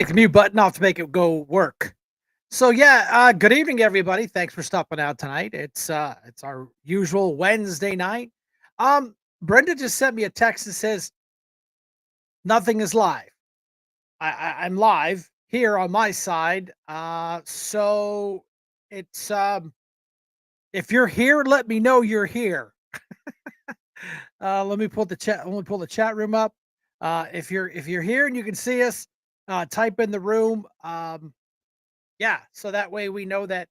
Take a mute button off to make it go work. So yeah, good evening, everybody. Thanks for stopping out tonight. It's our usual Wednesday night. Brenda just sent me a text that says nothing is live. I'm live here on my side. So it's if you're here, let me know you're here. Let me pull the chat. Let me pull the chat room up. If you're here and you can see us, type in the room. Yeah, so that way we know that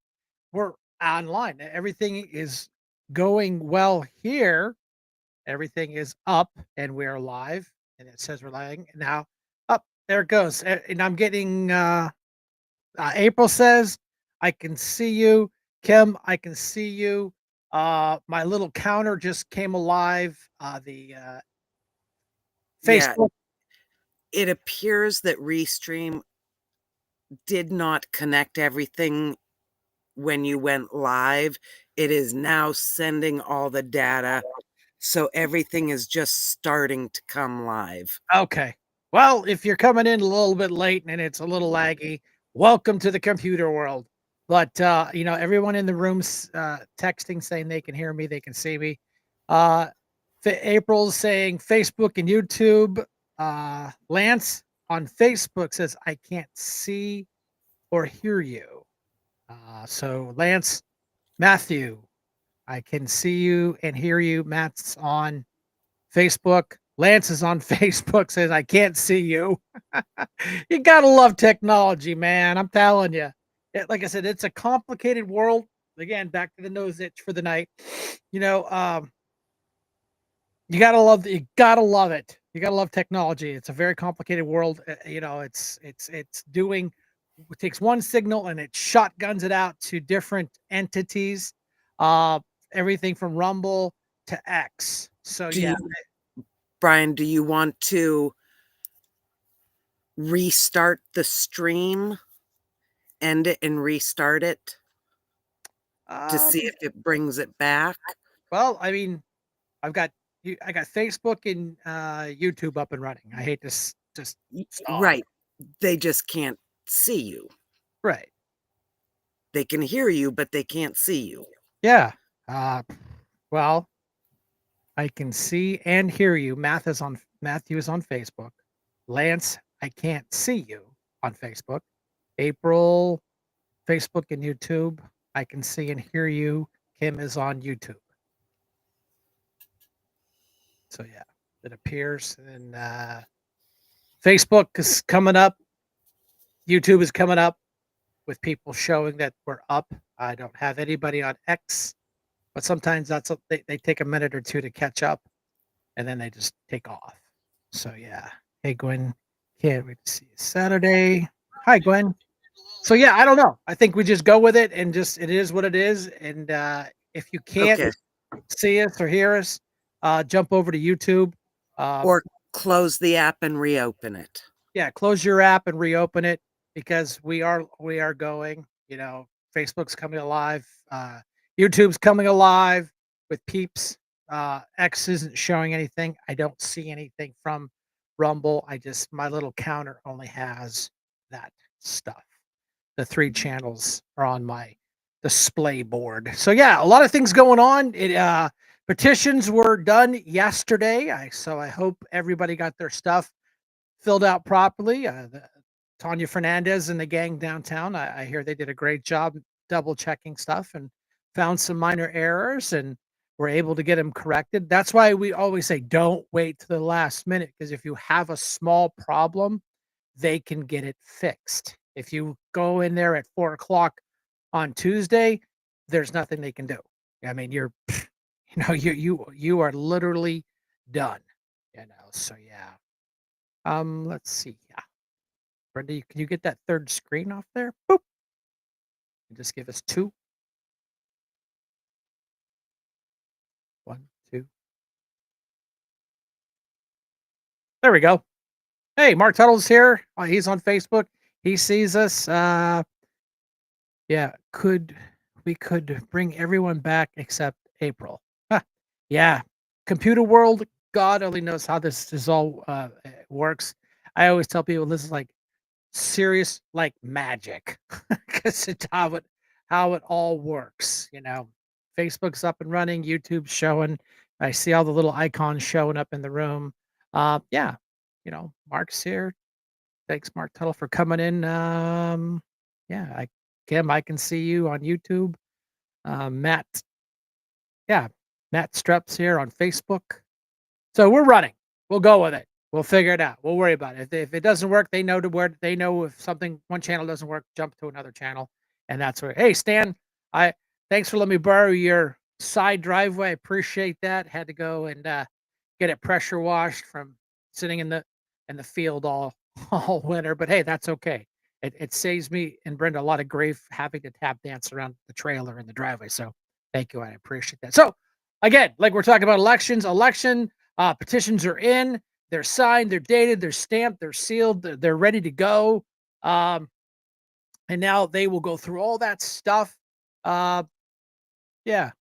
we're online. Everything is going well here. Everything is up and we're live. And it says we're live now. Up there it goes. And I'm getting April says, I can see you. Kim, I can see you. My little counter just came alive. The Yeah, Facebook. it appears that Restream did not connect everything when you went live. It is now sending all the data, so everything is just starting to come live. Okay. Well, if you're coming in a little bit late and it's a little laggy, welcome to the computer world. But everyone in the room's texting saying they can hear me, they can see me. Uh, April's saying Facebook and YouTube. Lance on Facebook says I can't see or hear you. So Lance, Matthew, I can see you and hear you. Matt's on Facebook. Lance is on Facebook, says, I can't see you. You got to love technology, man. I'm telling you. Like I said, it's a complicated world. Again, back to the nose itch for the night. You know, you gotta love it. You gotta love technology. It's a very complicated world. It's doing it takes one signal and it shotguns it out to different entities. Uh Everything from Rumble to X. So Do yeah. you, Brian, do you want to restart the stream, end it, and restart it to see Um if it brings it back? well, I mean, I got Facebook and YouTube up and running. I hate to just stop. Right. They just can't see you. Right. They can hear you, but they can't see you. Yeah. Uh well, I can see and hear you. Matthew is on Facebook. Lance, I can't see you on Facebook. April, Facebook and YouTube. I can see and hear you. Kim is on YouTube. So yeah, it appears. And Facebook is coming up. YouTube is coming up with people showing that we're up. I don't have anybody on X, but sometimes they take a minute or two to catch up and then they just take off. So yeah. Hey Gwen, can't wait to see you Saturday. Hi Gwen. So yeah, I don't know. I think we just go with it and just it is what it is. And if you can't Okay. see us or hear us, jump over to YouTube. Uh, Or close the app and reopen it. yeah, close your app and reopen it because we are going. Facebook's coming alive. YouTube's coming alive with peeps. X isn't showing anything. I don't see anything from Rumble. My little counter only has that stuff. The three channels are on my display board. So yeah, a lot of things going on. Petitions were done yesterday. So I hope everybody got their stuff filled out properly. Tanya Fernandez and the gang downtown, I hear they did a great job double checking stuff and found some minor errors and were able to get them corrected. That's why we always say don't wait to the last minute because if you have a small problem, they can get it fixed. If you go in there at 4 o'clock on Tuesday, there's nothing they can do. I mean, you are literally done. So yeah. Let's see. Yeah. Brenda, can you get that third screen off there? Boop. And just give us two. One, two. There we go. Hey, Mark Tuttle's here. He's on Facebook. He sees us. Yeah. We could bring everyone back except April? Huh. Yeah. Computer world. God only knows how this is all works. I always tell people this is like serious like magic because it's how it all works. Facebook's up and running, YouTube's showing. I see all the little icons showing up in the room. Yeah, Mark's here. Thanks, Mark Tuttle, for coming in. Yeah, Kim, I can see you on YouTube. Matt, yeah, Matt Strepp's here on Facebook. So we're running. We'll go with it. We'll figure it out. We'll worry about it. If it doesn't work, they know to where they know if something one channel doesn't work, jump to another channel, and that's where. Hey, Stan, I thanks for letting me borrow your side driveway. I appreciate that. Had to go and get it pressure washed from sitting in the field all all winter, but hey, that's okay. It saves me and Brenda a lot of grief having to tap dance around the trailer in the driveway. So thank you. I appreciate that. So again, like we're talking about election petitions are in, they're signed, they're dated, they're stamped, they're sealed, they're ready to go. Um, and now they will go through all that stuff. Uh, yeah,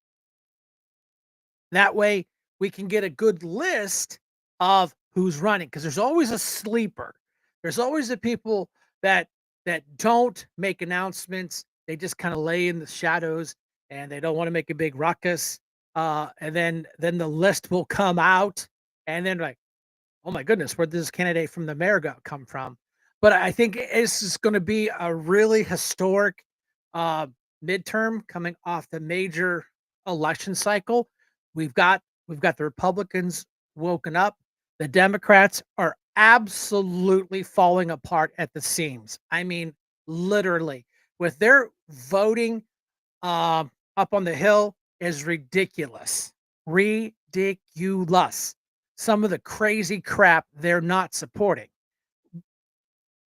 that way we can get a good list of who's running because there's always a sleeper. There's always the people that don't make announcements. They just kind of lay in the shadows and they don't want to make a big ruckus. And then the list will come out, and then like, oh my goodness, where did this candidate from the mayor come from? But I think this is going to be a really historic uh, midterm coming off the major election cycle. We've got we've got the Republicans woken up. The Democrats are absolutely falling apart at the seams. I mean, literally, with their voting up on the Hill is ridiculous. Ridiculous. Some of the crazy crap they're not supporting.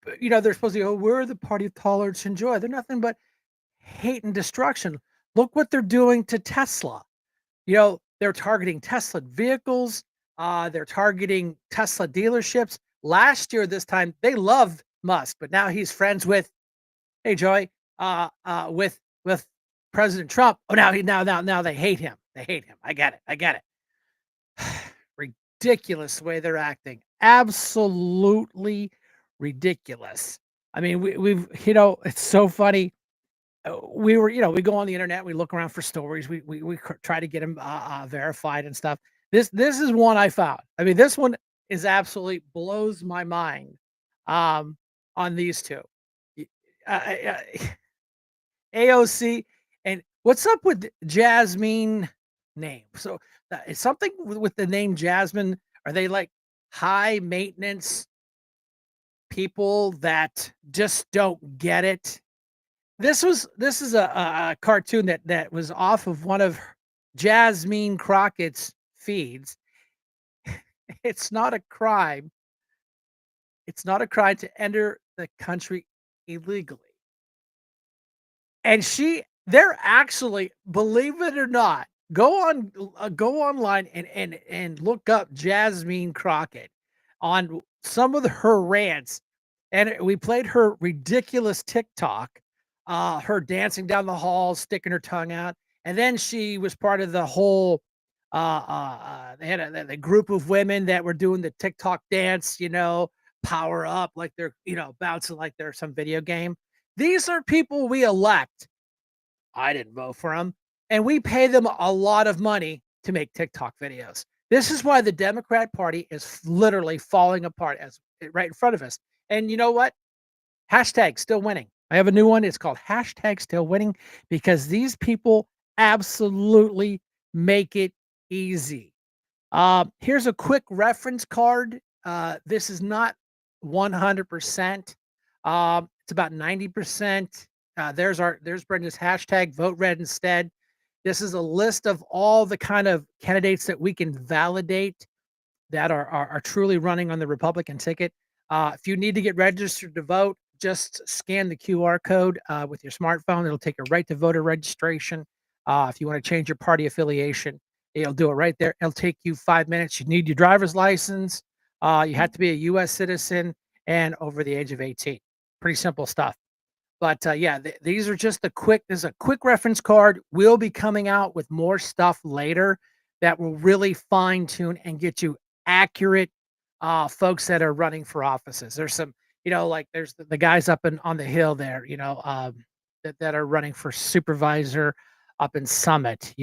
But, they're supposed to go, we're the party of tolerance and joy. They're nothing but hate and destruction. Look what they're doing to Tesla. They're targeting Tesla vehicles. They're targeting Tesla dealerships. Last year, this time, they loved Musk, but now he's friends with, hey, Joy, with President Trump. Oh, now they hate him. They hate him. I get it. Ridiculous way they're acting. Absolutely ridiculous. I mean, we've it's so funny. We go on the internet, we look around for stories, we try to get them verified and stuff. This is one I found. I mean, this one is absolutely blows my mind. On these two, AOC, and what's up with Jasmine name? So it's something with the name Jasmine. Are they like high maintenance people that just don't get it? This is a cartoon that was off of one of Jasmine Crockett's feeds. It's not a crime. It's not a crime to enter the country illegally. And they're actually, believe it or not, go online and look up Jasmine Crockett on some of her rants, and we played her ridiculous TikTok, her dancing down the hall, sticking her tongue out, and then she was part of the whole. They had the group of women that were doing the TikTok dance, power up like they're bouncing like they're some video game. These are people we elect. I didn't vote for them, and we pay them a lot of money to make TikTok videos. This is why the Democrat Party is literally falling apart as right in front of us. And you know what? Hashtag still winning. I have a new one. It's called hashtag still winning because these people absolutely make it easy. Here's a quick reference card. This is not 100%. It's about 90%. There's Brenda's hashtag vote red instead. This is a list of all the kind of candidates that we can validate that are truly running on the Republican ticket. If you need to get registered to vote, just scan the QR code with your smartphone. It'll take you right to voter registration. If you want to change your party affiliation, it'll do it right there. It'll take you 5 minutes. You need your driver's license. You have to be a U.S. citizen and over the age of 18. Pretty simple stuff. But yeah, these are just there's a quick reference card. We'll be coming out with more stuff later that will really fine tune and get you accurate folks that are running for offices. There's some Like there's the guys up on the hill there, that are running for supervisor up in Summit,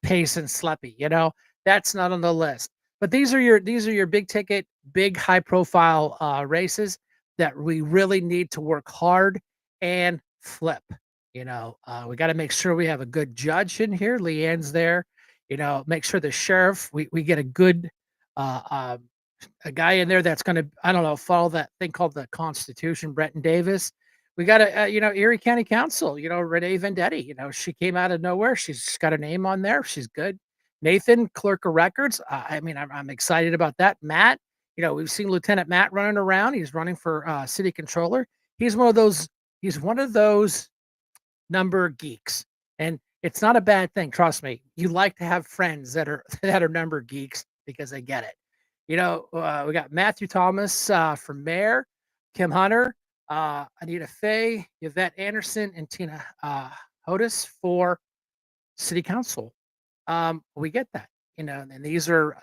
Pace and Sleppy, that's not on the list. But these are your big ticket, big high profile races that we really need to work hard and flip. We got to make sure we have a good judge in here. Leanne's there. Make sure the sheriff, we get a good a guy in there that's going to, I don't know, follow that thing called the Constitution, Bretton Davis. We got a, Erie County Council, Renee Vendetti, she came out of nowhere. She's got a name on there. She's good. Nathan, clerk of records. I mean, I'm excited about that. Matt, we've seen Lieutenant Matt running around. He's running for city controller. He's one of those, he's one of those number geeks. And it's not a bad thing. Trust me. You like to have friends that are, that are number geeks because they get it. We got Matthew Thomas for mayor, Kim Hunter, Anita Fay, Yvette Anderson, and Tina Hodis for city council. We get that, and these are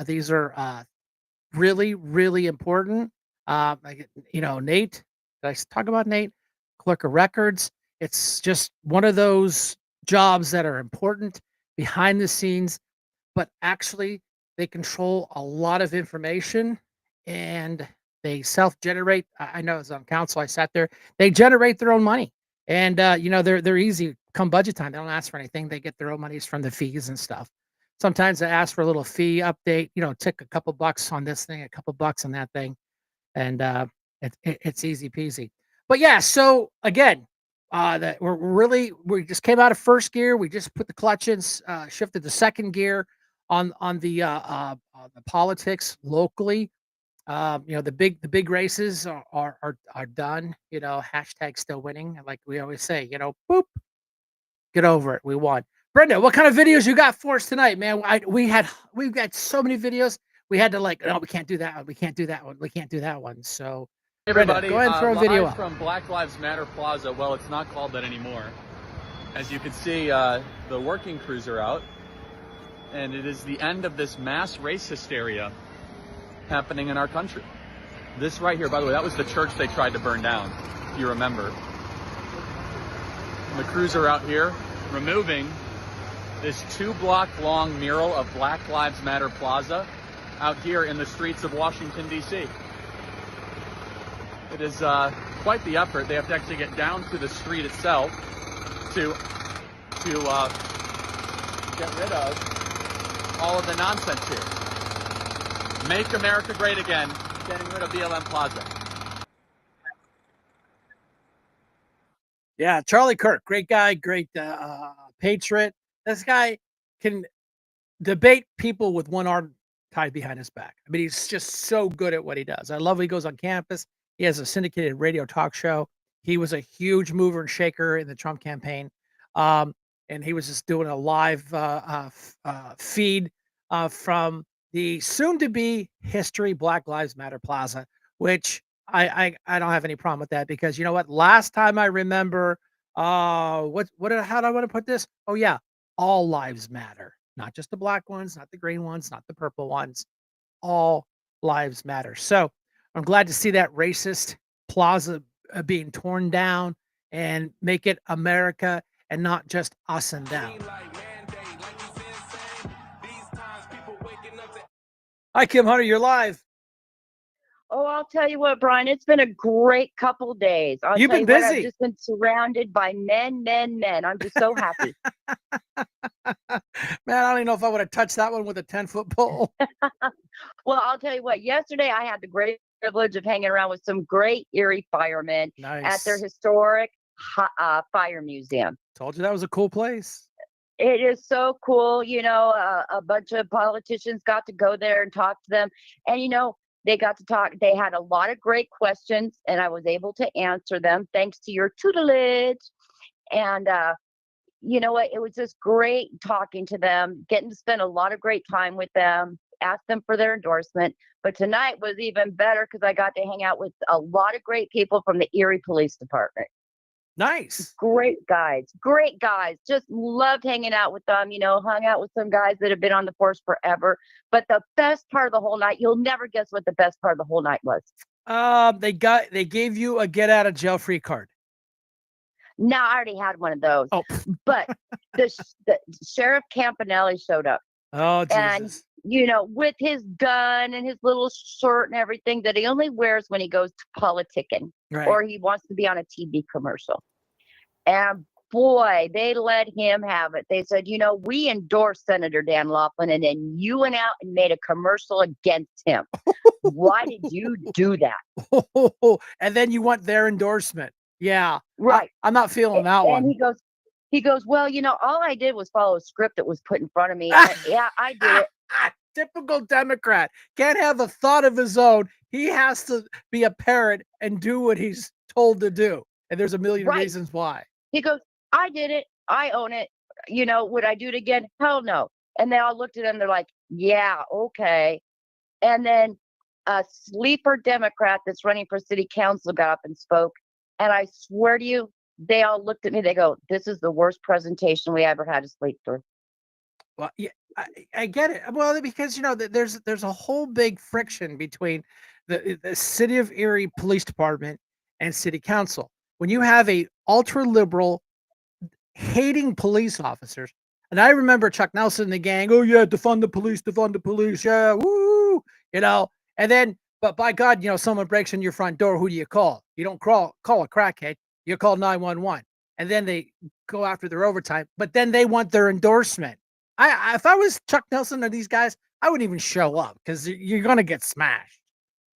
really, really important. Nate, did I talk about Nate? Clerk of records. It's just one of those jobs that are important behind the scenes, but actually they control a lot of information and they self-generate. I know as on council, I sat there, they generate their own money. And they're easy come budget time. They don't ask for anything. They get their own monies from the fees and stuff. Sometimes they ask for a little fee update, tick a couple bucks on this thing, a couple bucks on that thing. And it's easy peasy. But yeah, so again, that we just came out of first gear. We just put the clutch in, shifted the second gear on the politics locally. The big races are done. Hashtag still winning. Like we always say, boop, get over it. We won. Brenda, what kind of videos you got for us tonight, man? We've got so many videos. We had to no, we can't do that one. We can't do that one. We can't do that one. So, Hey Brenda, everybody, go ahead and throw a video live up. from Black Lives Matter Plaza. Well, it's not called that anymore. As you can see, the working crews are out, and it is the end of this mass race hysteria happening in our country. This right here, by the way, that was the church they tried to burn down, if you remember. And the crews are out here removing this 2-block long mural of Black Lives Matter Plaza out here in the streets of Washington, D.C. It is quite the effort. They have to actually get down to the street itself to get rid of all of the nonsense here. Make America great again, getting rid of BLM Plaza. Yeah, Charlie Kirk, great guy, great patriot. This guy can debate people with one arm tied behind his back. I mean, he's just so good at what he does. I love when he goes on campus. He has a syndicated radio talk show. He was a huge mover and shaker in the Trump campaign. And he was just doing a live feed from the soon-to-be History Black Lives Matter Plaza, which I don't have any problem with that because you know what? Last time I remember, how do I want to put this? Oh yeah, all lives matter, not just the black ones, not the green ones, not the purple ones. All lives matter. So I'm glad to see that racist plaza being torn down and make it America and not just us and them. Hi, Kim Hunter, you're live. Oh, I'll tell you what, Brian, it's been a great couple days. You've been I've busy. just been surrounded by men. I'm just so happy. Man, I don't even know if I would have touched that one with a 10-foot pole. Well, I'll tell you what, yesterday I had the great privilege of hanging around with some great Erie firemen at their Nice. historic fire museum. Told you that was a cool place. It is so cool. A bunch of politicians got to go there and talk to them. And, they got to talk. They had a lot of great questions, and I was able to answer them thanks to your tutelage. And you know what? It was just great talking to them, getting to spend a lot of great time with them, ask them for their endorsement. But tonight was even better because I got to hang out with a lot of great people from the Erie Police Department. Nice. Great guys. Just loved hanging out with them, hung out with some guys that have been on the force forever. But the best part of the whole night, you'll never guess what the best part of the whole night was. They gave you a get out of jail free card. No, I already had one of those. Oh, But the Sheriff Campanelli showed up, oh, and Jesus. with his gun and his little shirt and everything that he only wears when he goes to politicking Right. or he wants to be on a TV commercial. And boy, they let him have it. They said, we endorse Senator Dan Laughlin, and then you went out and made a commercial against him. Why did you do that? And then you want their endorsement. Yeah. Right. I'm not feeling that And one. he goes, well, all I did was follow a script that was put in front of me. And yeah, I did it. Typical Democrat. Can't have a thought of his own. He has to be a parrot and do what he's told to do. And there's a million Right. reasons why. He goes, I did it. I own it. Would I do it again? Hell no. And they all looked at him. They're like, yeah, okay. And then a sleeper Democrat that's running for city council got up and spoke. And I swear to you, they all looked at me. They go, this is the worst presentation we ever had to sleep through. Well, yeah, I get it. Well, because there's a whole big friction between the city of Erie Police Department and city council. When you have a ultra liberal hating police officers, and I remember Chuck Nelson and the gang, oh yeah, defund the police, yeah, woo, and then, but by God, someone breaks in your front door, who do you call? You don't call a crackhead, you call 911, and then they go after their overtime, but then they want their endorsement. If I was Chuck Nelson or these guys, I wouldn't even show up because you're gonna get smashed.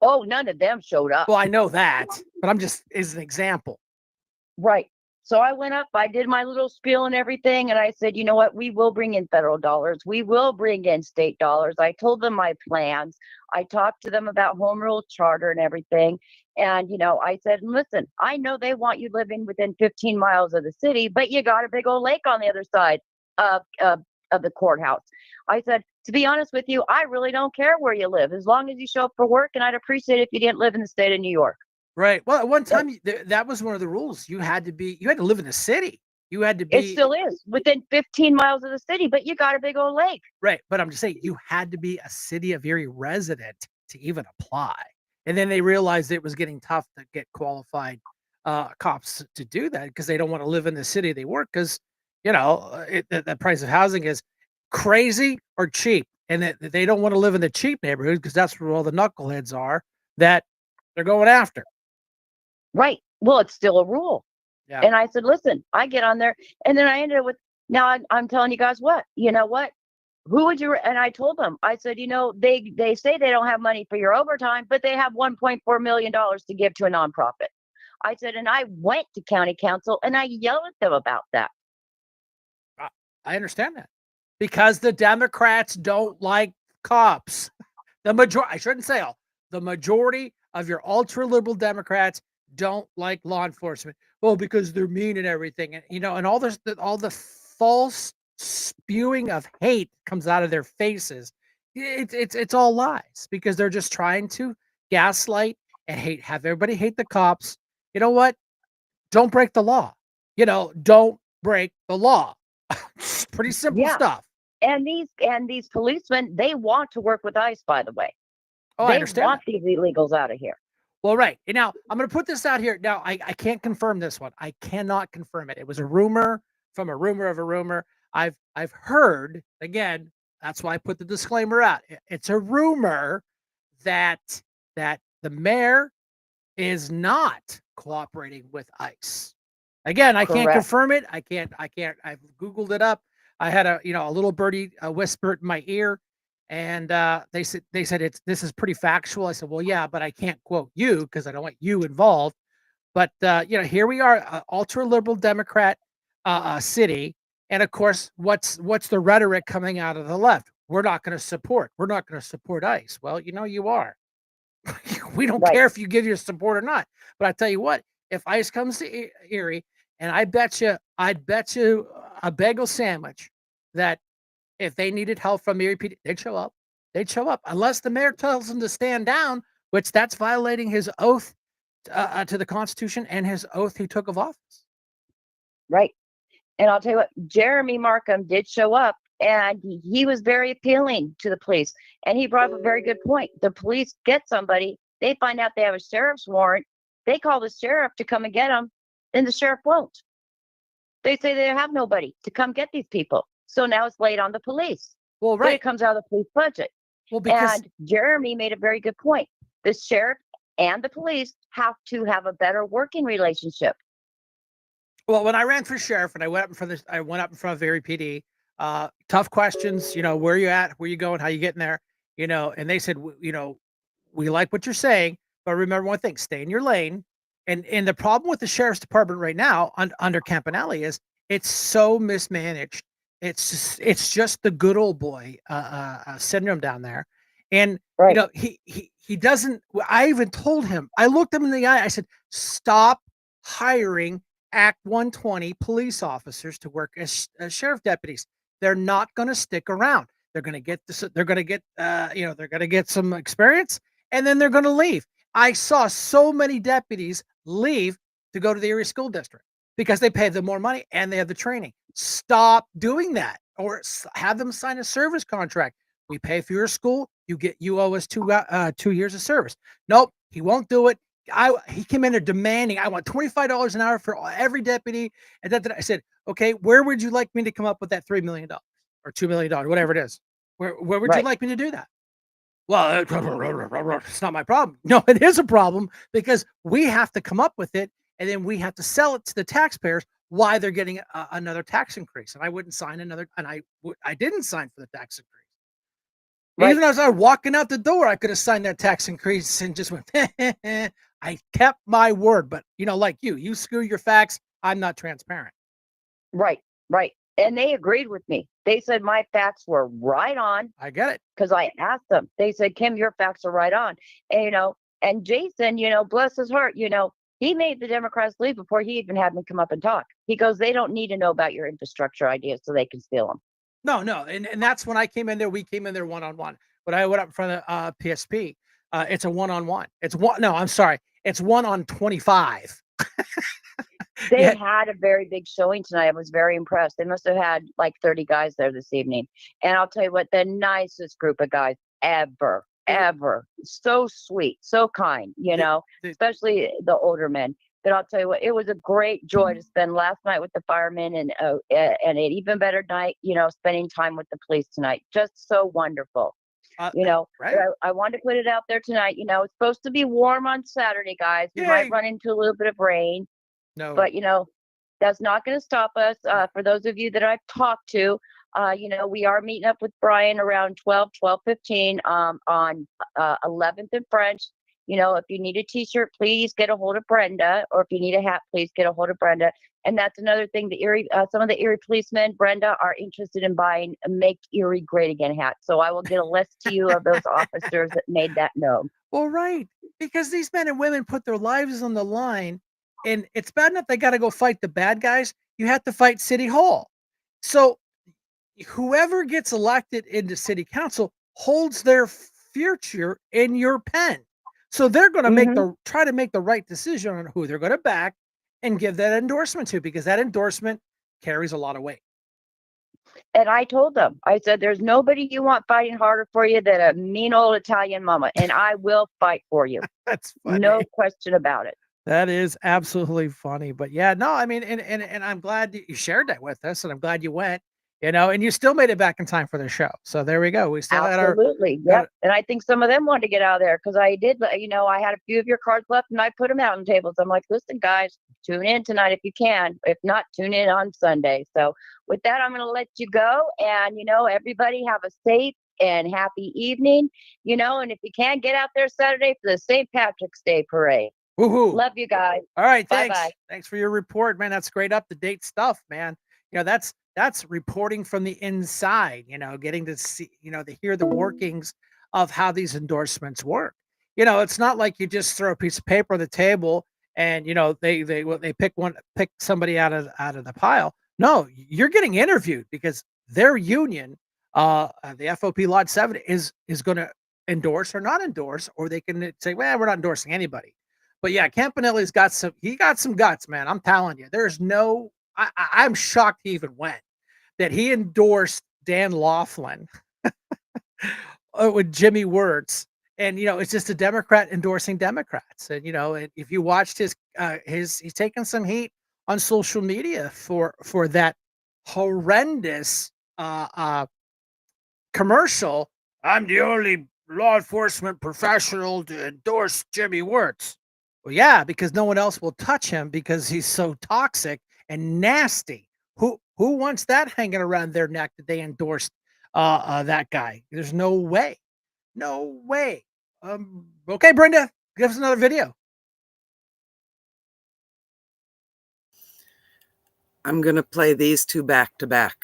Oh, none of them showed up. Well, I know that, but I'm just as an example. Right. So I went up, I did my little spiel and everything, and I said, you know what? We will bring in federal dollars. We will bring in state dollars. I told them my plans. I talked to them about home rule charter and everything. And, I said, listen, I know they want you living within 15 miles of the city, but you got a big old lake on the other side of the courthouse. I said, to be honest with you, I really don't care where you live, as long as you show up for work, and I'd appreciate it if you didn't live in the state of New York. Right. Well, at one time, that was one of the rules. You had to live in the city. You had to be. It still is within 15 miles of the city, but you got a big old lake. Right. But I'm just saying, you had to be a city of Erie resident to even apply. And then they realized it was getting tough to get qualified cops to do that because they don't want to live in the city they work because, the price of housing is crazy or cheap. And that they don't want to live in the cheap neighborhood because that's where all the knuckleheads are that they're going after. Right. Well, it's still a rule. Yeah. And I said, listen, I get on there. And then I ended up with, now I'm telling you guys what, you know what? Who would you, and I told them, I said, they say they don't have money for your overtime, but they have $1.4 million to give to a nonprofit. I said, and I went to county council and I yelled at them about that. I understand that because the Democrats don't like cops. I shouldn't say all, the majority of your ultra liberal Democrats don't like law enforcement. Well, because they're mean and everything. And, and all the false spewing of hate comes out of their faces. It's all lies because they're just trying to gaslight and have everybody hate the cops. You know what? Don't break the law. Don't break the law. Pretty simple stuff. And these policemen, they want to work with ICE, by the way. Oh, I understand. They want these illegals out of here. Well, right. And now I'm going to put this out here. Now, I can't confirm this one. I cannot confirm it. It was a rumor from a rumor of a rumor. I've heard, again, that's why I put the disclaimer out. It's a rumor that the mayor is not cooperating with ICE. Again, I can't confirm it. I can't. I've Googled it up. I had a little birdie whisper in my ear. And they said this is pretty factual. I said, well, yeah, but I can't quote you because I don't want you involved. But here we are, ultra liberal Democrat city, and of course, what's the rhetoric coming out of the left? We're not going to support ICE. Well, you are. We don't care if you give your support or not. But I tell you what, if ICE comes to Erie, and I'd bet you a bagel sandwich that if they needed help from Erie PD, they'd show up. Unless the mayor tells them to stand down, which that's violating his oath to the Constitution and his oath he took of office. Right. And I'll tell you what, Jeremy Markham did show up, and he was very appealing to the police. And he brought up a very good point. The police get somebody, They find out they have a sheriff's warrant. They call the sheriff to come and get them, and the sheriff won't. They say they have nobody to come get these people. So now it's laid on the police. Well, But it right. comes out of the police budget. Well, because And Jeremy made a very good point. The sheriff and the police have to have a better working relationship. well, when I ran for sheriff and I went up in front of Erie PD. Tough questions. Where you at? Where you going? How you getting there? And they said, we like what you're saying, but remember one thing: stay in your lane. And the problem with the sheriff's department right now under Campanelli is it's so mismanaged. It's just the good old boy syndrome down there, and Right. he doesn't. I even told him. I looked him in the eye. I said, "Stop hiring Act 120 police officers to work as sheriff deputies. They're not going to stick around. They're going to get this. They're going to get they're going to get some experience, and then they're going to leave." I saw so many deputies leave to go to the Erie School District because they pay them more money and they have the training. Stop doing that, or have them sign a service contract. We pay for your school. You owe us 2 years of service. Nope, he won't do it. He came in there demanding, I want $25 an hour for every deputy. And then I said, okay, where would you like me to come up with that $3 million or $2 million, whatever it is? Where would you Right. like me to do that? Well, it's not my problem. No, it is a problem because we have to come up with it, and then we have to sell it to the taxpayers why they're getting another tax increase. And I wouldn't sign another, and I didn't sign for the tax increase. Right. Even as I was walking out the door, I could have signed that tax increase and just went. I kept my word, but like you screw your facts. I'm not transparent. Right. Right. And they agreed with me. They said my facts were right on I get it. because I asked them. They said, Kim, your facts are right on. And Jason, bless his heart, he made the Democrats leave before he even had me come up and talk. He goes, they don't need to know about your infrastructure ideas so they can steal them. No, and that's when I came in there. We came in there one-on-one. But I went up in front of PSP. It's a one-on-one. It's one. No, I'm sorry. It's 1-on-25. They Yeah, had a very big showing tonight. I was very impressed. They must have had like 30 guys there this evening. And I'll tell you what, the nicest group of guys ever, ever. So sweet, so kind, especially the older men. But I'll tell you what, it was a great joy to spend last night with the firemen and an even better night, spending time with the police tonight. Just so wonderful. But right. I wanted to put it out there tonight. It's supposed to be warm on Saturday, guys. We might Yay. run into a little bit of rain. No, But that's not going to stop us. For those of you that I've talked to, we are meeting up with Brian around 12:15 on 11th and French. If you need a T-shirt, please get a hold of Brenda, or if you need a hat, please get a hold of Brenda. And that's another thing. Some of the Erie policemen, Brenda, are interested in buying a "Make Erie Great Again" hat. So I will get a list to you of those officers that made that known. well, right, because these men and women put their lives on the line, and it's bad enough they got to go fight the bad guys. You have to fight City Hall. So whoever gets elected into City Council holds their future in your pen. So they're going to try to make the right decision on who they're going to back and give that endorsement to, because that endorsement carries a lot of weight. And I told them, I said, there's nobody you want fighting harder for you than a mean old Italian mama, and I will fight for you. That's funny. No question about it. That is absolutely funny. But yeah, no, I mean, and I'm glad that you shared that with us, and I'm glad you went, and you still made it back in time for the show. So there we go. We still had our. Absolutely. Yep. And I think some of them wanted to get out of there because I did, I had a few of your cards left and I put them out on tables. I'm like, listen, guys, tune in tonight if you can. If not, tune in on Sunday. So with that, I'm going to let you go. And, everybody have a safe and happy evening, and if you can, get out there Saturday for the St. Patrick's Day parade. Woohoo. Love you guys. All right. Thanks. Bye-bye. Thanks for your report, man. That's great up to date stuff, man. That's reporting from the inside, getting to see, to hear the workings of how these endorsements work. It's not like you just throw a piece of paper on the table and, they pick somebody out of the pile. No, you're getting interviewed because their union, the FOP Lodge 7 is going to endorse or not endorse, or they can say, well, we're not endorsing anybody. But yeah, Campanelli's got some guts, man. I'm telling you, I'm shocked he even went, that he endorsed Dan Laughlin with Jimmy Wirtz and it's just a Democrat endorsing Democrats. And if you watched he's taken some heat on social media for that horrendous commercial. I'm the only law enforcement professional to endorse Jimmy Wirtz. Well, yeah, because no one else will touch him because he's so toxic and nasty. Who wants that hanging around their neck that they endorsed that guy? There's no way. No way. Okay, Brenda, give us another video. I'm going to play these two back to back.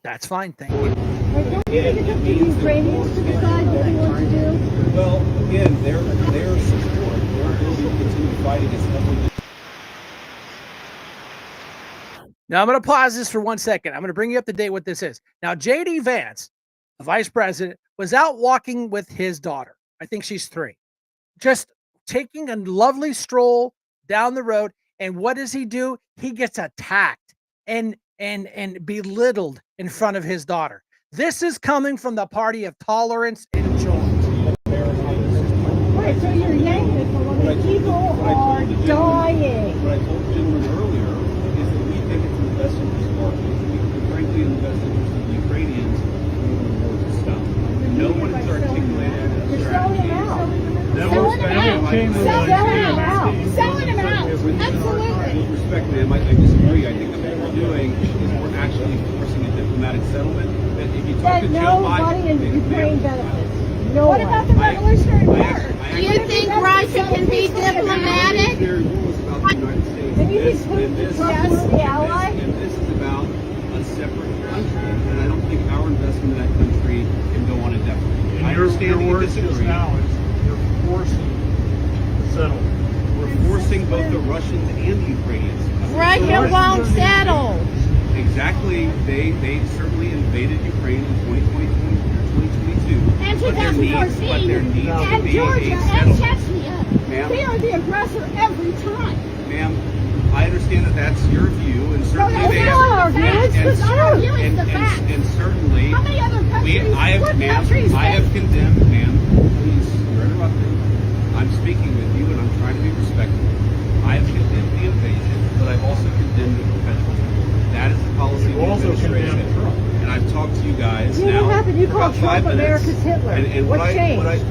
That's fine. Thank you. Don't you think it's up to the Ukrainians to decide what they want to do? Well, again, their support, their ability to continue fighting is heavily. Now I'm going to pause this for 1 second. I'm going to bring you up to date what this is. Now, J.D. Vance, the vice president, was out walking with his daughter. I think she's 3. Just taking a lovely stroll down the road. And what does he do? He gets attacked and belittled in front of his daughter. This is coming from the party of tolerance and joy. Right, so you're yanking it from when people are dying. What I told the gentleman earlier is that we think it's in the best interest of our country, and frankly in the best interest of the Ukrainians for the war to stop. No one has articulated a You're selling them out. Selling Selling them out. Selling them out. Absolutely. With respect, ma'am, I disagree. I think that what we're doing is we're actually forcing a diplomatic settlement. That if you talk That to Joe nobody in Ukraine benefits. No What one. about the Revolutionary War? Do Do you think Russia can be diplomatic? And you think Putin's trustworthy ally? And this is about a separate country, and I don't think our investment in that country can go on indefinitely. I understand that you disagree. Now is you're forcing the settlement. We're forcing both the Russians and the Ukrainians. Russia won't settle. Exactly. They certainly invaded Ukraine in 2022. And But there needs 2014. to be And a Georgia and settlement. Chechnya. Ma'am, They are the aggressor every time. ma'am, I understand that that's your view, and No, certainly that's they not our view. It's and- the Our truth. view is the fact. and certainly How many other countries? I have condemned, ma'am, please, you're interrupting. I'm speaking with you and I'm trying to be respectful. I have condemned the invasion, but I've also condemned the perpetual. That is the policy of You the also administration. condemned Trump. And I've talked to you guys You know now what happened? You for called about 5 Trump minutes. America's Hitler. And What changed?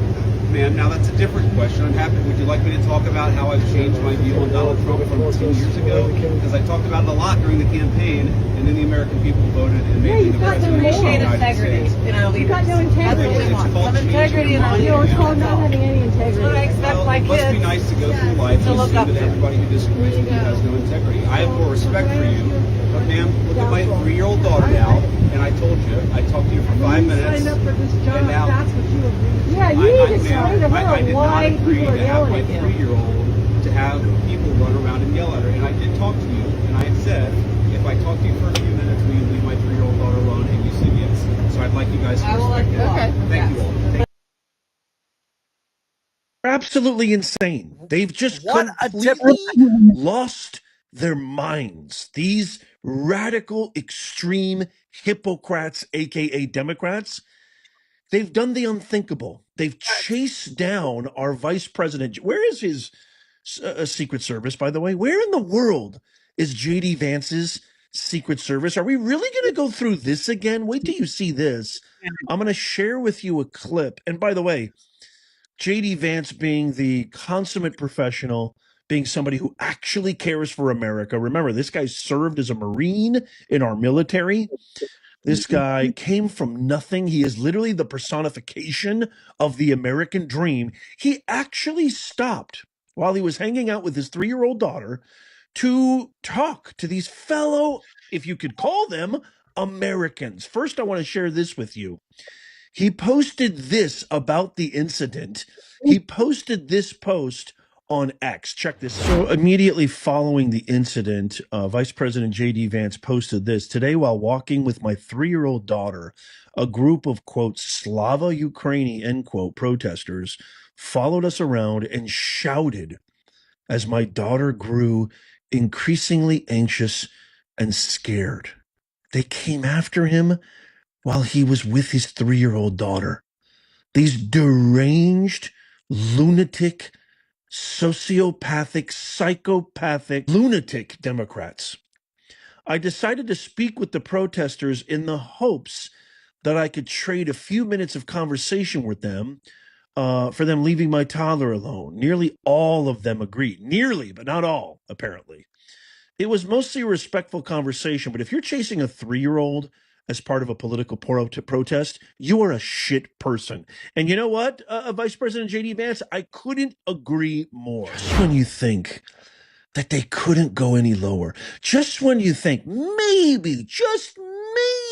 Ma'am, now that's a different question. I'm happy. Would you like me to talk about how I've changed my view on Donald Trump from 2 years ago? Because I talked about it a lot during the campaign, and then the American people voted and Yeah, made me you've the got president of the appreciate United States. in our You got no leaders. integrity. It's called Some changing integrity your in our mind. You know, it's called That's not all. having any That's what I integrity. expect Well, my it must be kids. nice to go through life to and look see up that to. everybody who disagrees with you has no integrity. I have more respect for you, but ma'am, look at my 3-year-old daughter now, and I told you, I talked to you for 5 minutes. Signed up for this job. And now- That's what you agree. Yeah, you need to explain to I her did why not agree people are to have yelling my at you. 3-year-old to have people run around and yell at her. And I did talk to you, and I had said, if I talk to you for a few minutes, will you leave my 3-year-old daughter alone? And you said yes. So I'd like you guys to I will respect let you that. know. Thank you all. Thank Absolutely insane. They've just What a completely difference. lost their minds. These radical, extreme hypocrites, aka Democrats, they've done the unthinkable. They've chased down our vice president. Where is his Secret Service, by the way? Where in the world is JD Vance's Secret Service? Are we really going to go through this again? Wait till you see this. I'm going to share with you a clip. And by the way, JD Vance being the consummate professional, being somebody who actually cares for America. Remember, this guy served as a Marine in our military. This guy came from nothing. He is literally the personification of the American dream. He actually stopped while he was hanging out with his 3-year-old daughter to talk to these fellow, if you could call them, Americans. First, I want to share this with you. He posted this about the incident. He posted this post on X. Check this out. So immediately following the incident, Vice President J.D. Vance posted this. Today, while walking with my 3-year-old daughter, a group of, quote, Slava Ukraini, end quote, protesters followed us around and shouted as my daughter grew increasingly anxious and scared. They came after him while he was with his 3-year-old daughter. These deranged, lunatic, sociopathic, psychopathic, lunatic Democrats. I decided to speak with the protesters in the hopes that I could trade a few minutes of conversation with them for them leaving my toddler alone. Nearly all of them agreed. Nearly, but not all, apparently. It was mostly a respectful conversation, but if you're chasing a 3-year-old as part of a political protest, you are a shit person. And you know what, Vice President J.D. Vance, I couldn't agree more. Just when you think that they couldn't go any lower, just when you think maybe, just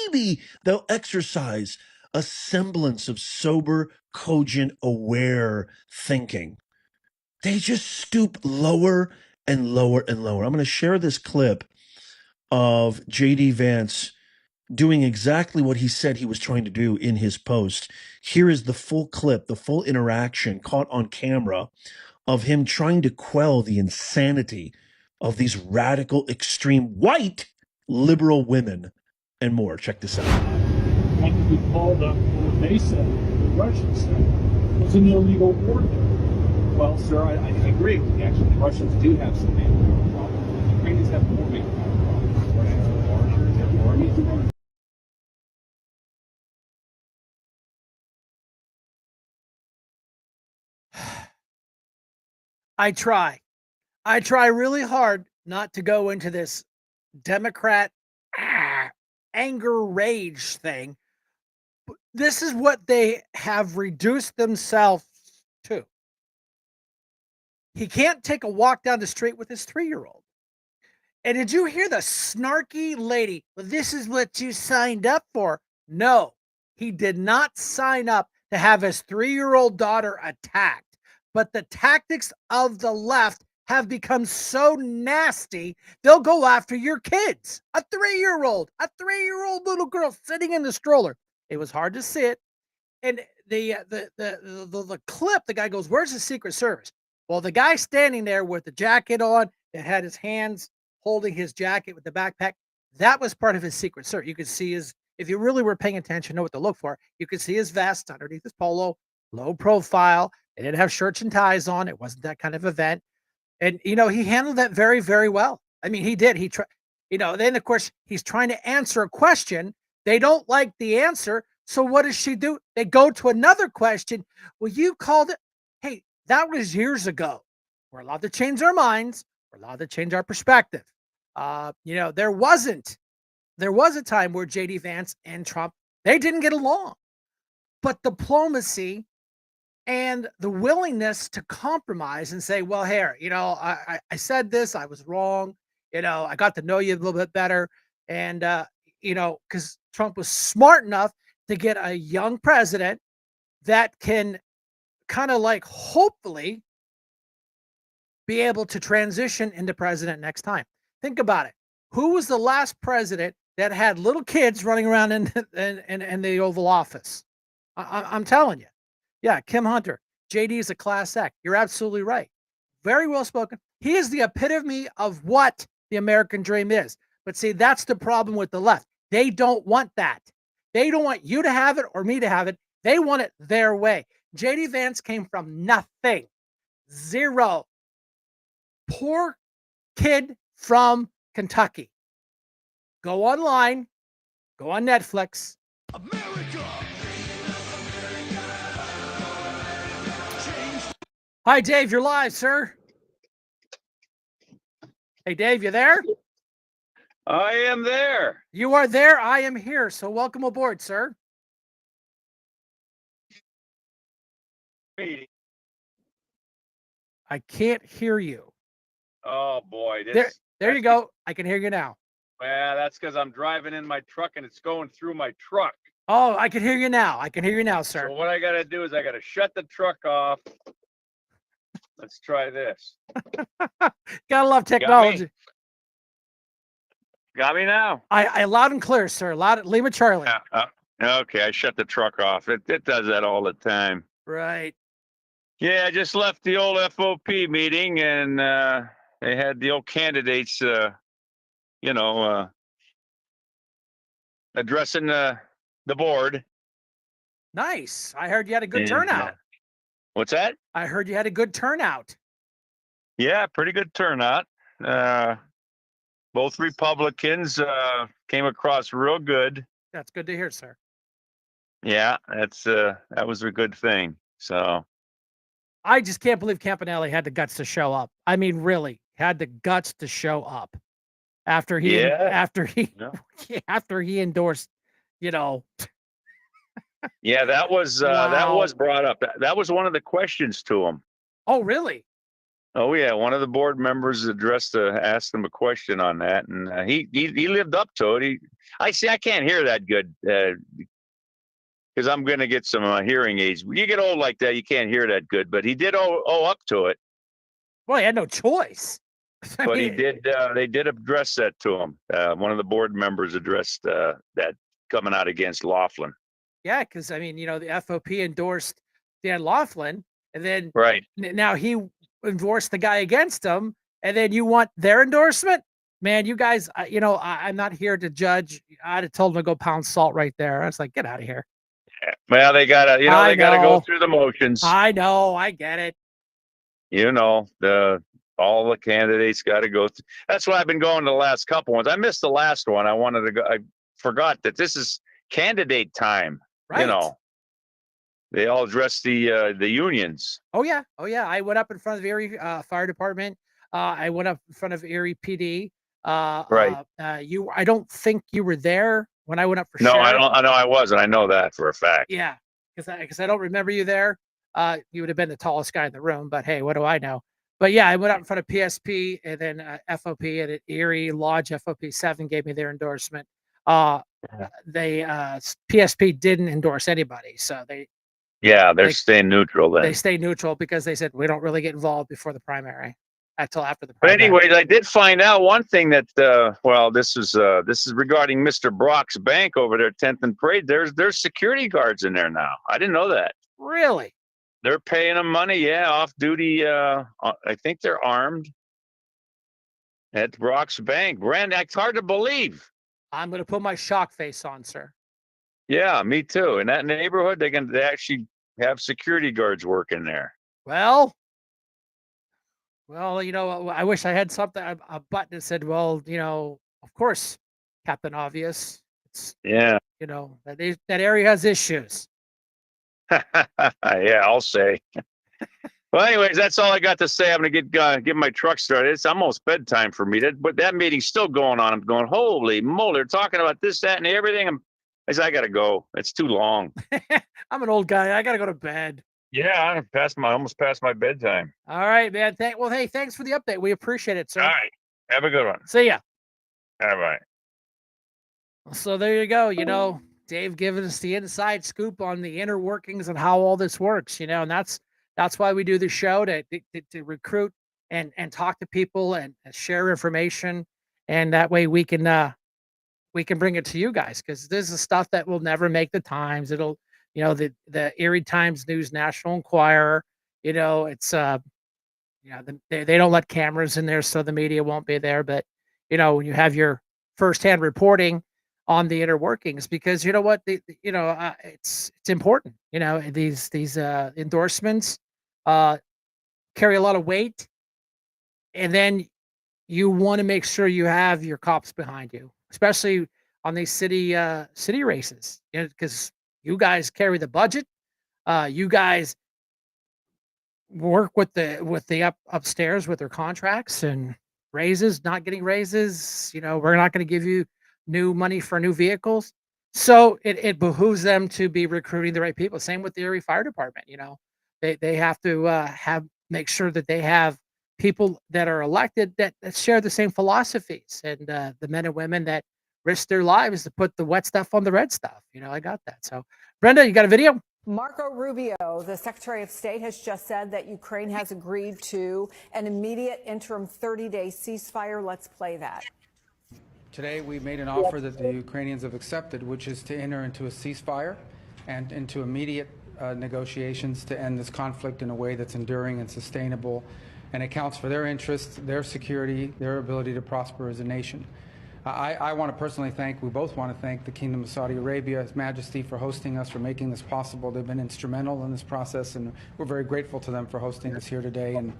maybe, they'll exercise a semblance of sober, cogent, aware thinking, they just stoop lower and lower and lower. I'm going to share this clip of J.D. Vance doing exactly what he said he was trying to do in his post. Here is the full clip, the full interaction caught on camera of him trying to quell the insanity of these radical, extreme, white, liberal women and more. Check this out. What we called up what they said, the Russians said, was an illegal war there. Well, sir, I agree with you. Actually, the Russians do have some manpower problems. The Ukrainians have more manpower problems. The Russians are larger, their armies are larger. I try really hard not to go into this Democrat anger rage thing. This is what they have reduced themselves to. He can't take a walk down the street with his 3-year-old. And did you hear the snarky lady? Well, this is what you signed up for. No, he did not sign up to have his 3-year-old daughter attacked. But the tactics of the left have become so nasty, they'll go after your kids. A 3-year-old little girl sitting in the stroller. It was hard to see it. And the clip, the guy goes, "Where's the Secret Service?" Well, the guy standing there with the jacket on that had his hands holding his jacket with the backpack, that was part of his Secret Service. You could see his, if you really were paying attention, know what to look for, you could see his vest underneath his polo, low profile. They didn't have shirts and ties on. It wasn't that kind of event. And, he handled that very, very well. I mean, he did. He tried, then of course he's trying to answer a question. They don't like the answer. So what does she do? They go to another question. Well, you called it. Hey, that was years ago. We're allowed to change our minds. We're allowed to change our perspective. There was a time where J.D. Vance and Trump, they didn't get along. But diplomacy and the willingness to compromise and say, well, here, I said this, I was wrong. I got to know you a little bit better. And, because Trump was smart enough to get a young president that can kind of like hopefully be able to transition into president next time. Think about it. Who was the last president that had little kids running around in the Oval Office? I'm telling you. Yeah, Kim Hunter. JD is a class act. You're absolutely right. Very well spoken. He is the epitome of what the American dream is. But see, that's the problem with the left. They don't want that. They don't want you to have it or me to have it. They want it their way. JD Vance came from nothing. Zero. Poor kid from Kentucky. Go online. Go on Netflix. America. Hi, Dave. You're live, sir. Hey, Dave, you there? I am there. You are there. I am here. So welcome aboard, sir. I can't hear you. Oh, boy. There you go. I can hear you now. Well, that's because I'm driving in my truck and it's going through my truck. Oh, I can hear you now. I can hear you now, sir. So what I got to do is I got to shut the truck off. Let's try this. Gotta love technology. Got me now? I loud and clear, sir. Loud, Lima Charlie. Okay, I shut the truck off. It does that all the time. Right. Yeah, I just left the old FOP meeting and they had the old candidates, addressing the board. Nice. I heard you had a good turnout. What's that? I heard you had a good turnout. Yeah, pretty good turnout. Both Republicans came across real good. That's good to hear, sir. Yeah, that was a good thing. So I just can't believe Campanelli had the guts to show up. I mean, really had the guts to show up after he yeah, after he endorsed, you know. yeah, that Wow. was brought up. That was one of the questions to him. Oh, really? Oh yeah, one of the board members asked him a question on that, and he lived up to it. I can't hear that good because I'm going to get some hearing aids. When you get old like that, you can't hear that good. But he did owe up to it. Well, he had no choice. But he did. They did address that to him. One of the board members addressed that coming out against Laughlin. Yeah, because I mean, the FOP endorsed Dan Laughlin, and then right now he endorsed the guy against him, and then you want their endorsement? Man, you guys, I'm not here to judge. I'd have told him to go pound salt right there. I was like, get out of here. Yeah. Well, they gotta go through the motions. I know, I get it. All the candidates got to go through. That's why I've been going to the last couple ones. I missed the last one. I wanted to go. I forgot that this is candidate time. Right. They all address the unions. Oh yeah. I went up in front of Erie Fire Department. I went up in front of Erie PD. Right. I don't think you were there when I went up for No, sheriff. I know I wasn't. I know that for a fact. Yeah, because I don't remember you there. You would have been the tallest guy in the room, but hey, what do I know? But yeah, I went up in front of PSP and then FOP and at Erie Lodge FOP 7 gave me their endorsement. They PSP didn't endorse anybody, so they're staying neutral then. They stay neutral because they said we don't really get involved before the primary until after the But primary. anyways, I did find out one thing that this is regarding Mr. Brock's bank over there, 10th and Parade. There's security guards in there now. I didn't know that. Really? They're paying them money, yeah, off duty. I think they're armed at Brock's bank. Brand, it's hard to believe. I'm going to put my shock face on, sir. Yeah, me too. In that neighborhood, they actually have security guards working there. Well, I wish I had something, a button that said, well, of course, Captain Obvious. It's, that area has issues. Yeah, I'll say. Well, anyways, that's all I got to say. I'm going to get my truck started. It's almost bedtime for me. But that meeting's still going on. I'm going, holy moly, they're talking about this, that, and everything. I said, I got to go. It's too long. I'm an old guy. I got to go to bed. Yeah, I almost passed my bedtime. All right, man. Hey, thanks for the update. We appreciate it, sir. All right. Have a good one. See ya. All right. So there you go. Dave giving us the inside scoop on the inner workings and how all this works, and that's why we do the show to recruit and talk to people and share information. And that way we can bring it to you guys, because this is stuff that will never make the Times. It'll, the Erie Times News National Enquirer, it's, they don't let cameras in there, so the media won't be there. But, when you have your firsthand reporting on the inner workings, because you know what, it's important, these endorsements carry a lot of weight. And then you want to make sure you have your cops behind you, especially on these city races, because you guys carry the budget. You guys work with the upstairs with their contracts and raises, not getting raises. We're not going to give you new money for new vehicles. So it behooves them to be recruiting the right people. Same with the Erie Fire Department. They have to make sure that they have people that are elected that share the same philosophies, and the men and women that risk their lives to put the wet stuff on the red stuff. I got that. So, Brenda, you got a video? Marco Rubio, the Secretary of State, has just said that Ukraine has agreed to an immediate interim 30-day ceasefire. Let's play that. Today, we made an offer that the Ukrainians have accepted, which is to enter into a ceasefire and into immediate negotiations to end this conflict in a way that's enduring and sustainable and accounts for their interests, their security, their ability to prosper as a nation. I want to personally thank, we both want to thank the Kingdom of Saudi Arabia, His Majesty, for hosting us, for making this possible. They've been instrumental in this process, and we're very grateful to them for hosting us here today. And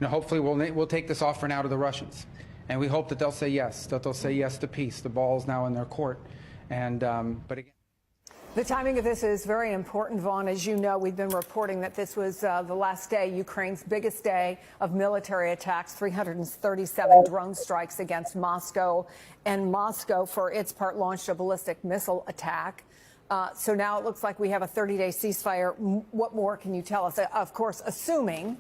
hopefully we'll take this offer now to the Russians. And we hope that they'll say yes, to peace. The ball is now in their court. And but again, the timing of this is very important, Vaughn. As you know, we've been reporting that this was the last day, Ukraine's biggest day of military attacks, 337 drone strikes against Moscow. And Moscow, for its part, launched a ballistic missile attack. So now it looks like we have a 30-day ceasefire. What more can you tell us? Of course, assuming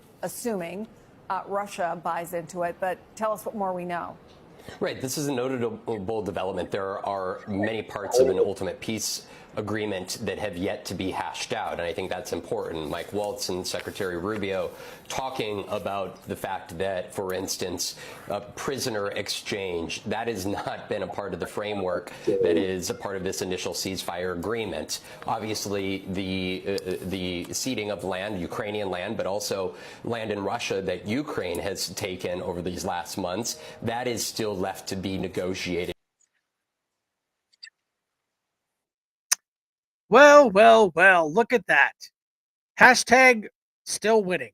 Russia buys into it. But tell us what more we know. Right. This is a notable development. There are many parts of an ultimate peace agreement that have yet to be hashed out, and I think that's important. Mike Waltz and Secretary Rubio talking about the fact that, for instance, prisoner exchange, that has not been a part of the framework that is a part of this initial ceasefire agreement. Obviously, the ceding of land, Ukrainian land, but also land in Russia that Ukraine has taken over these last months, that is still left to be negotiated. Well, look at that. Hashtag still winning.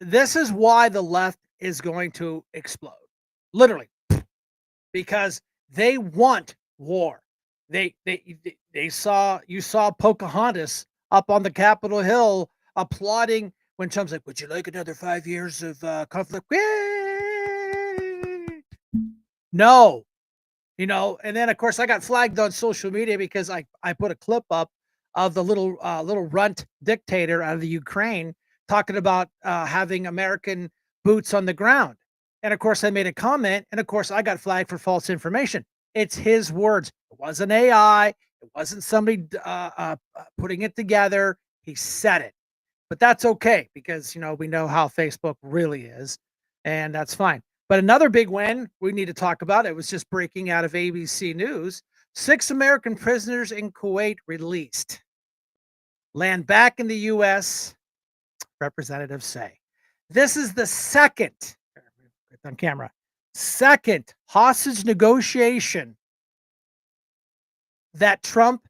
This is why the left is going to explode. Literally. Because they want war. You saw Pocahontas up on the Capitol Hill applauding when Trump's like, would you like another 5 years of conflict? No. And then of course I got flagged on social media because I put a clip up of the little runt dictator out of the Ukraine talking about having American boots on the ground. And of course I made a comment, and of course I got flagged for false information. It's his words. It wasn't AI. It wasn't somebody putting it together. He said it. But that's okay because, we know how Facebook really is, and that's fine. But another big win we need to talk about, it was just breaking out of ABC News. 6 American prisoners in Kuwait released. Land back in the U.S., representatives say. This is the second hostage negotiation that Trump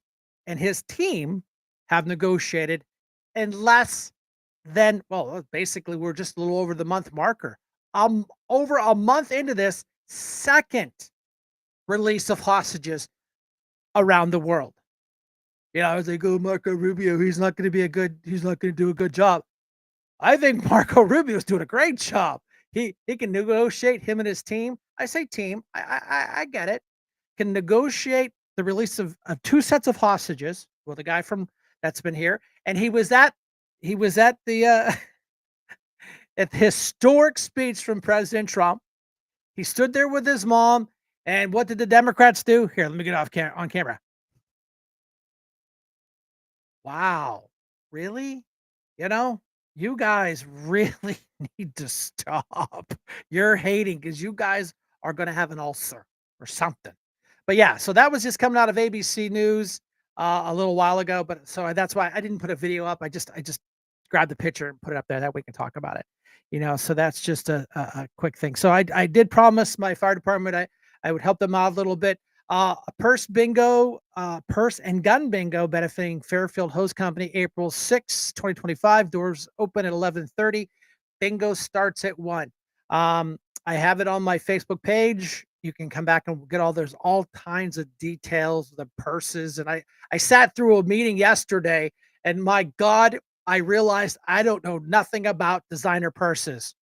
and his team have negotiated in less than, basically we're just a little over the month marker. Over a month into this second release of hostages around the world. I was like, oh, Marco Rubio, he's not going to do a good job. I think Marco Rubio's doing a great job. He can negotiate, him and his team. I say team, I get it. Can negotiate the release of 2 sets of hostages with a guy that's been here. And he was at the at the historic speech from President Trump. He stood there with his mom, and what did the Democrats do? Here, let me get on camera. Wow. Really? You guys really need to stop. You're hating because you guys are going to have an ulcer or something. But yeah, so that was just coming out of ABC News a little while ago. But so that's why I didn't put a video up. I just grabbed the picture and put it up there. That way we can talk about it. So that's just a quick thing. So I did promise my fire department I would help them out a little bit. Purse and gun bingo benefiting Fairfield Hose Company, April 6, 2025. Doors open at 11:30. Bingo starts at 1. I have it on my Facebook page. You can come back and get there's all kinds of details, the purses. And I sat through a meeting yesterday, and my God, I realized I don't know nothing about designer purses.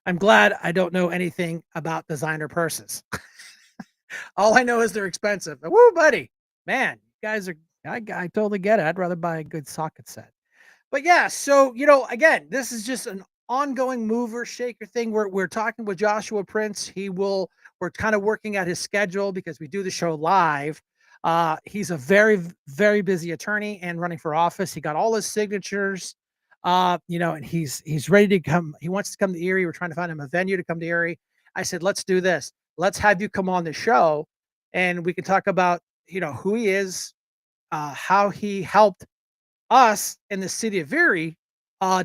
I'm glad I don't know anything about designer purses. All I know is they're expensive. Woo, buddy. Man, you guys I totally get it. I'd rather buy a good socket set. But yeah, so, again, this is just an ongoing mover shaker thing. We're talking with Joshua Prince. We're kind of working out his schedule because we do the show live. He's a very, very busy attorney and running for office. He got all his signatures, and he's ready to come. He wants to come to Erie. We're trying to find him a venue to come to Erie. I said, let's do this. Let's have you come on the show and we can talk about, who he is, how he helped us in the city of Erie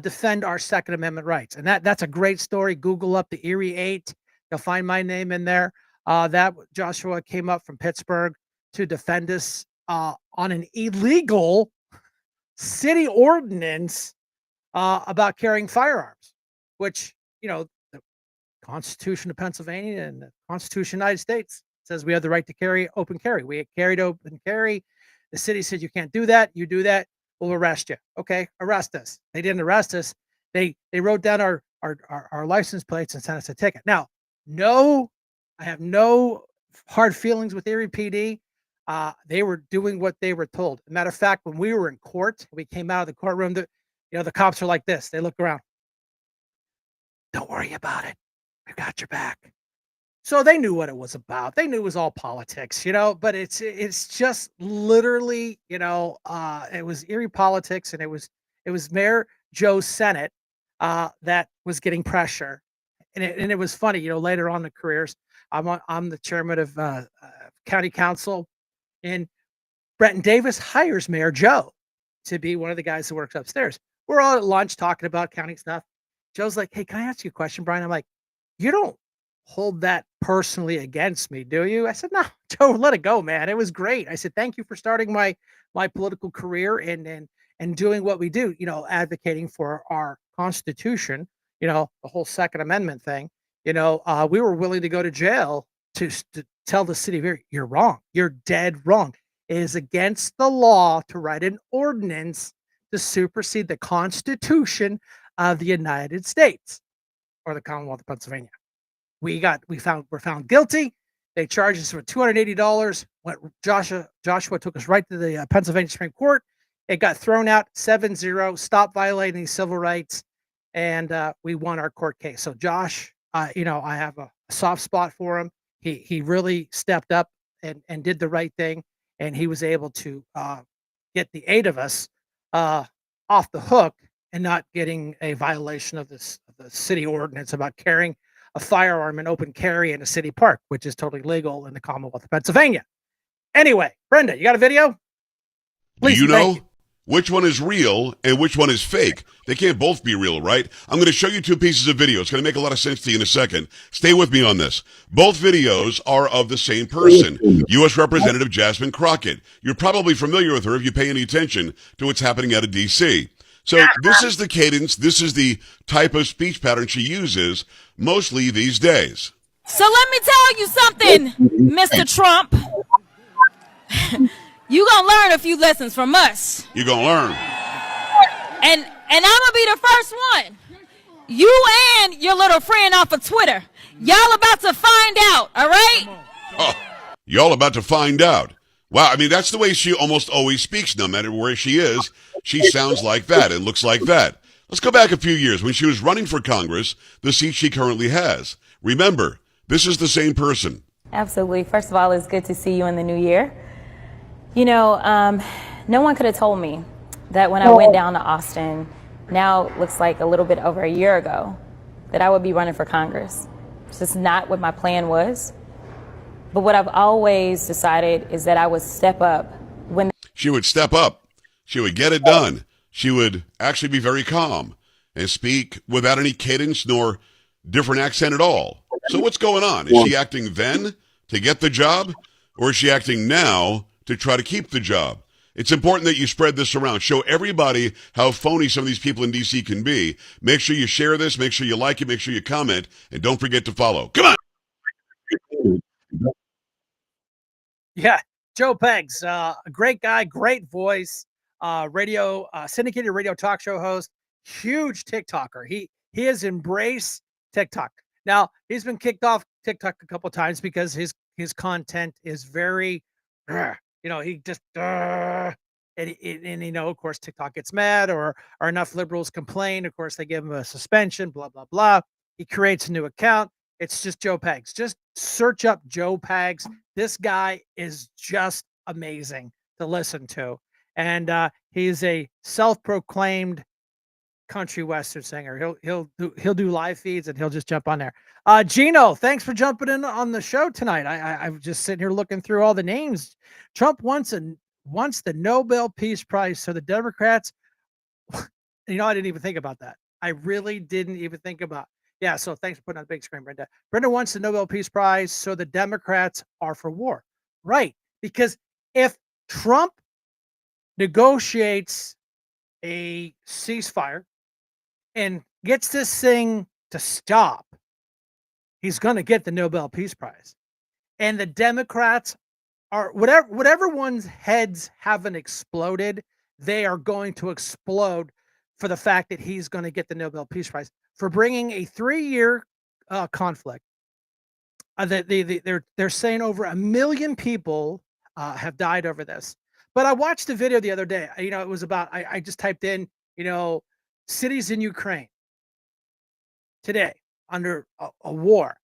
defend our Second Amendment rights. And that's a great story. Google up the Erie 8. You'll find my name in there. That Joshua came up from Pittsburgh to defend us on an illegal city ordinance about carrying firearms, which, the Constitution of Pennsylvania and the Constitution of the United States says we have the right to carry open carry. We carried open carry. The city said you can't do that. You do that, we'll arrest you. Okay, arrest us. They didn't arrest us. They wrote down our license plates and sent us a ticket. Now, I have no hard feelings with Erie PD. They were doing what they were told. Matter of fact, when we were in court, we came out of the courtroom. The cops are like this. They look around. Don't worry about it. We got your back. So they knew what it was about. They knew it was all politics, but it's just literally, it was Erie politics, and it was Mayor Joe Senate that was getting pressure. And it was funny, later on in the careers, I'm the chairman of county council, and Brenton Davis hires Mayor Joe to be one of the guys who works upstairs. We're all at lunch talking about county stuff. Joe's like, "Hey, can I ask you a question, Brian?" I'm like, "You don't hold that personally against me, do you?" I said, "No, Joe, let it go, man. It was great." I said, "Thank you for starting my political career and doing what we do, advocating for our Constitution, the whole Second Amendment thing. We were willing to go to jail to tell the city, you're wrong. You're dead wrong. It is against the law to write an ordinance to supersede the Constitution of the United States or the Commonwealth of Pennsylvania. We're found guilty. They charged us with $280. Joshua took us right to the Pennsylvania Supreme Court. It got thrown out 7-0. Stop violating civil rights, and we won our court case. So Josh, I have a soft spot for him. He really stepped up and did the right thing, and he was able to get the 8 of us off the hook and not getting a violation of the city ordinance about carrying a firearm in open carry in a city park, which is totally legal in the Commonwealth of Pennsylvania. Anyway, Brenda, you got a video? Please, do you know which one is real and which one is fake? They can't both be real, right? I'm going to show you 2 pieces of video. It's going to make a lot of sense to you in a second. Stay with me on this. Both videos are of the same person, U.S. Representative Jasmine Crockett. You're probably familiar with her if you pay any attention to what's happening out of D.C. So this is the cadence, this is the type of speech pattern she uses mostly these days. So let me tell you something, Mr. Trump. You gonna learn a few lessons from us. You gonna learn. And I'm gonna be the first one. You and your little friend off of Twitter. Y'all about to find out, all right? Oh, y'all about to find out. Wow, I mean, that's the way she almost always speaks, no matter where she is. She sounds like that and looks like that. Let's go back a few years when she was running for Congress, the seat she currently has. Remember, this is the same person. Absolutely. First of all, it's good to see you in the new year. No one could have told me that when I went down to Austin, now it looks like a little bit over a year ago, that I would be running for Congress. It's just not what my plan was. But what I've always decided is that I would step up when she would step up. She would get it done. She would actually be very calm and speak without any cadence nor different accent at all. So what's going on? Is she acting then to get the job, or is she acting now to try to keep the job? It's important that you spread this around. Show everybody how phony some of these people in D.C. can be. Make sure you share this. Make sure you like it. Make sure you comment. And don't forget to follow. Come on. Yeah, Joe Peggs, a great guy, great voice, syndicated radio talk show host, huge TikToker. He has embraced TikTok. Now, he's been kicked off TikTok a couple of times because his content is very, he just, and of course, TikTok gets mad or enough liberals complain. Of course, they give him a suspension, blah, blah, blah. He creates a new account. It's just Joe Peggs. Just search up Joe Peggs. This guy is just amazing to listen to. And he's a self-proclaimed country western singer. He'll do live feeds and he'll just jump on there. Gino, thanks for jumping in on the show tonight. I'm just sitting here looking through all the names. Trump wants the Nobel Peace Prize. So the Democrats, I didn't even think about that. I really didn't even think about. Yeah, so thanks for putting on the big screen, Brenda. Brenda wants the Nobel Peace Prize, so the Democrats are for war. Right. Because if Trump negotiates a ceasefire and gets this thing to stop, he's going to get the Nobel Peace Prize. And the Democrats are whatever one's heads haven't exploded, they are going to explode for the fact that he's going to get the Nobel Peace Prize for bringing a 3-year conflict. They're saying over 1 million people have died over this. But I watched a video the other day. It was about I just typed in, cities in Ukraine today under a war.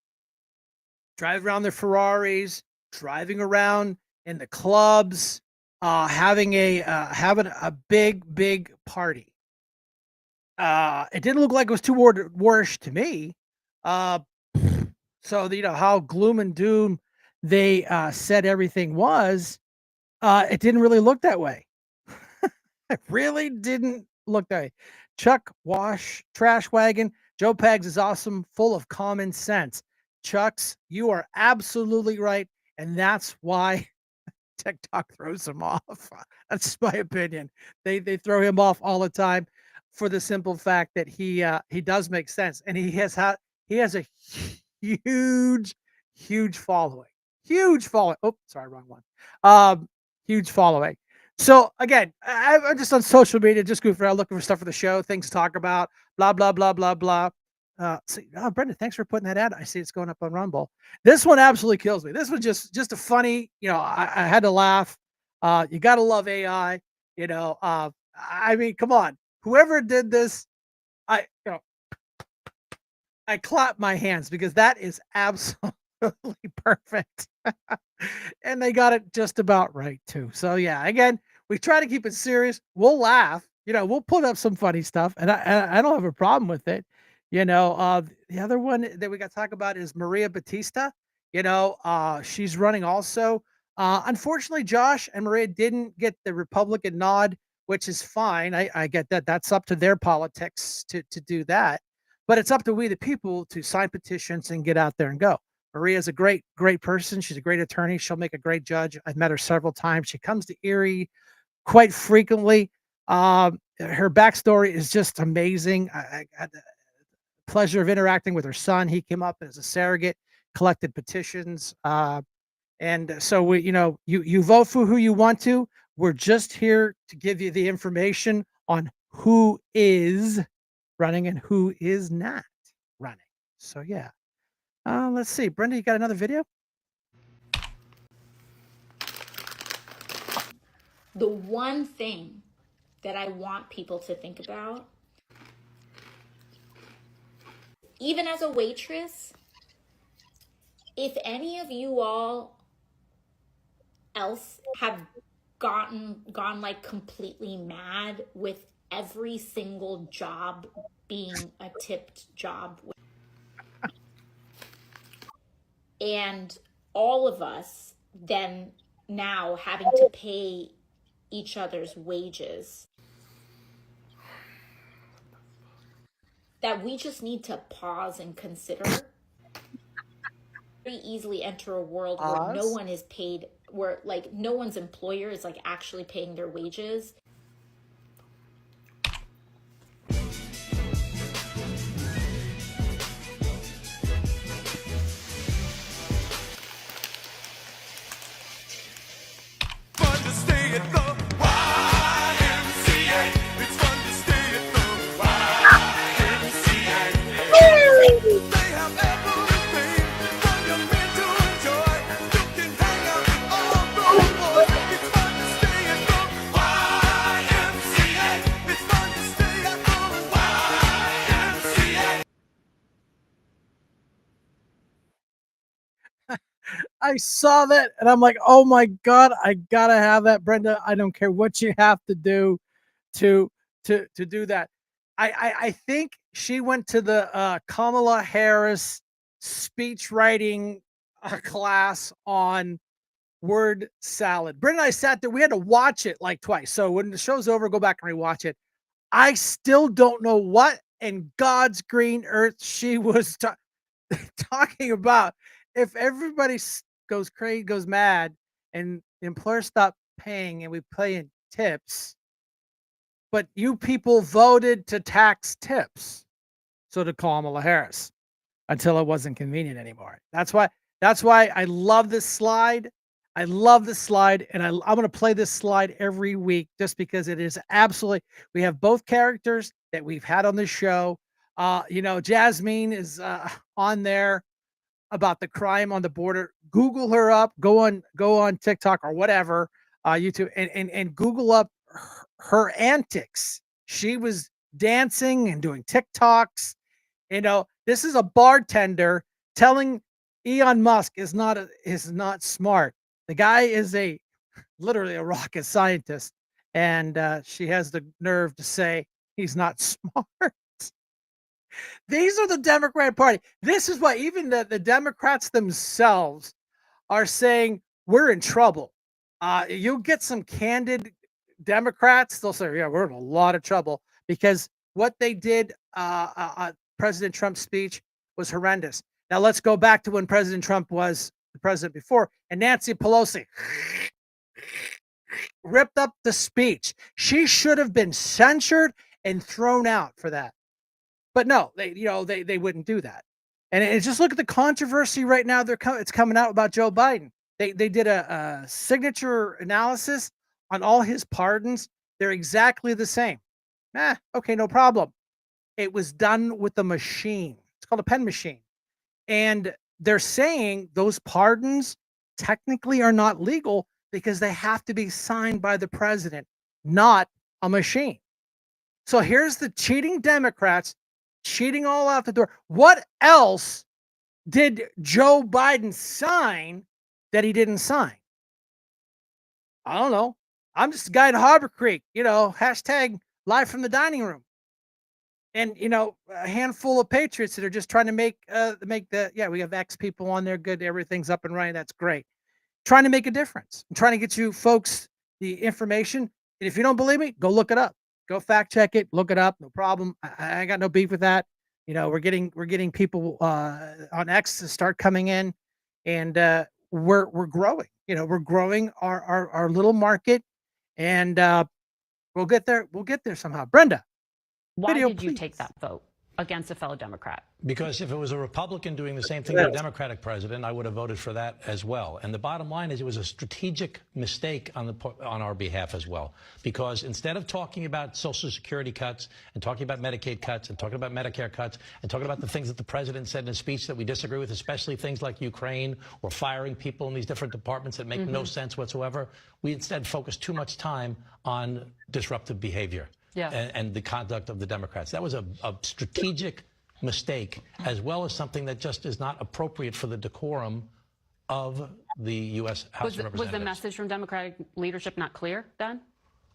Drive around their Ferraris, driving around in the clubs, having a big party. It didn't look like it was too warish to me. So how gloom and doom they said everything was. It didn't really look that way. It really didn't look that way. Chuck Wash Trash Wagon. Joe Pags is awesome, full of common sense. Chucks, you are absolutely right, and that's why TikTok throws him off. That's my opinion. They throw him off all the time for the simple fact that he does make sense, and he has a huge following. Huge following. Oh, sorry, wrong one. Huge following. So again, I'm just on social media, just goofing around, looking for stuff for the show, things to talk about, blah blah blah blah blah. Brenda, thanks for putting that ad. I see it's going up on Rumble. This one absolutely kills me. This was just a funny. I had to laugh. You gotta love AI. I mean, come on. Whoever did this, I clap my hands because that is absolutely perfect. And they got it just about right too. So yeah, again, we try to keep it serious. We'll laugh, we'll put up some funny stuff, and I don't have a problem with it. The other one that we got to talk about is Maria Batista. She's running also. Unfortunately, Josh and Maria didn't get the Republican nod, which is fine. I get that. That's up to their politics to do that. But it's up to we, the people, to sign petitions and get out there and go. Maria's a great person. She's a great attorney. She'll make a great judge. I've met her several times. She comes to Erie quite frequently. Her backstory is just amazing. I had the pleasure of interacting with her son. He came up as a surrogate, collected petitions. And so you vote for who you want to. We're just here to give you the information on who is running and who is not running. So yeah. Let's see. Brenda, you got another video? The one thing that I want people to think about, even as a waitress, if any of you all else have gone like completely mad with every single job being a tipped job, and all of us then now having to pay each other's wages, that we just need to pause and consider. Very easily enter a world where no one is paid, where like no one's employer is like actually paying their wages. I saw that and I'm like, oh my God, I gotta have that, Brenda. I don't care what you have to do to do that. I think she went to the Kamala Harris speech writing class on word salad. Brenda and I sat there, we had to watch it like twice. So when the show's over, go back and rewatch it. I still don't know what in God's green earth she was talking about? If everybody goes crazy, goes mad, and the employer stop paying and we pay in tips, but you people voted to tax tips. So did Kamala Harris until it wasn't convenient anymore. That's why I love this slide. I love this slide, and I'm going to play this slide every week just because it is absolutely. We have both characters that we've had on the show. Jasmine is on there about the crime on the border. Google her up. Go on TikTok or whatever, YouTube, and Google up her antics. She was dancing and doing TikToks. This is a bartender telling Elon Musk is not smart. The guy is literally a rocket scientist, and she has the nerve to say he's not smart. These are the Democrat Party. This is why even the Democrats themselves are saying we're in trouble. You'll get some candid Democrats. They'll say, "Yeah, we're in a lot of trouble," because what they did, President Trump's speech was horrendous. Now let's go back to when President Trump was the president before, and Nancy Pelosi ripped up the speech. She should have been censured and thrown out for that. But no, they wouldn't do that. And just look at the controversy right now. It's coming out about Joe Biden. They did a signature analysis on all his pardons. They're exactly the same. Okay, no problem. It was done with a machine. It's called a pen machine. And they're saying those pardons technically are not legal because they have to be signed by the president, not a machine. So here's the cheating Democrats cheating all out the door. What else did Joe Biden sign that he didn't sign? I don't know. I'm just a guy in Harbor Creek, hashtag live from the dining room. And, a handful of patriots that are just trying to make we have X people on there. Good. Everything's up and running. That's great. Trying to make a difference. I'm trying to get you folks the information. And if you don't believe me, go look it up. Go fact check it. Look it up. No problem. I got no beef with that. We're getting people on X to start coming in, and we're growing. We're growing our little market, and we'll get there. We'll get there somehow. Brenda, why video, did you please. take that vote against a fellow Democrat? Because if it was a Republican doing the same thing to a Democratic president, I would have voted for that as well. And the bottom line is it was a strategic mistake on our behalf as well. Because instead of talking about Social Security cuts and talking about Medicaid cuts and talking about Medicare cuts and talking about the things that the president said in his speech that we disagree with, especially things like Ukraine or firing people in these different departments that make no sense whatsoever, we instead focused too much time on disruptive behavior. Yeah. And the conduct of the Democrats. That was a strategic mistake, as well as something that just is not appropriate for the decorum of the U.S. House of Representatives. Was the message from Democratic leadership not clear then?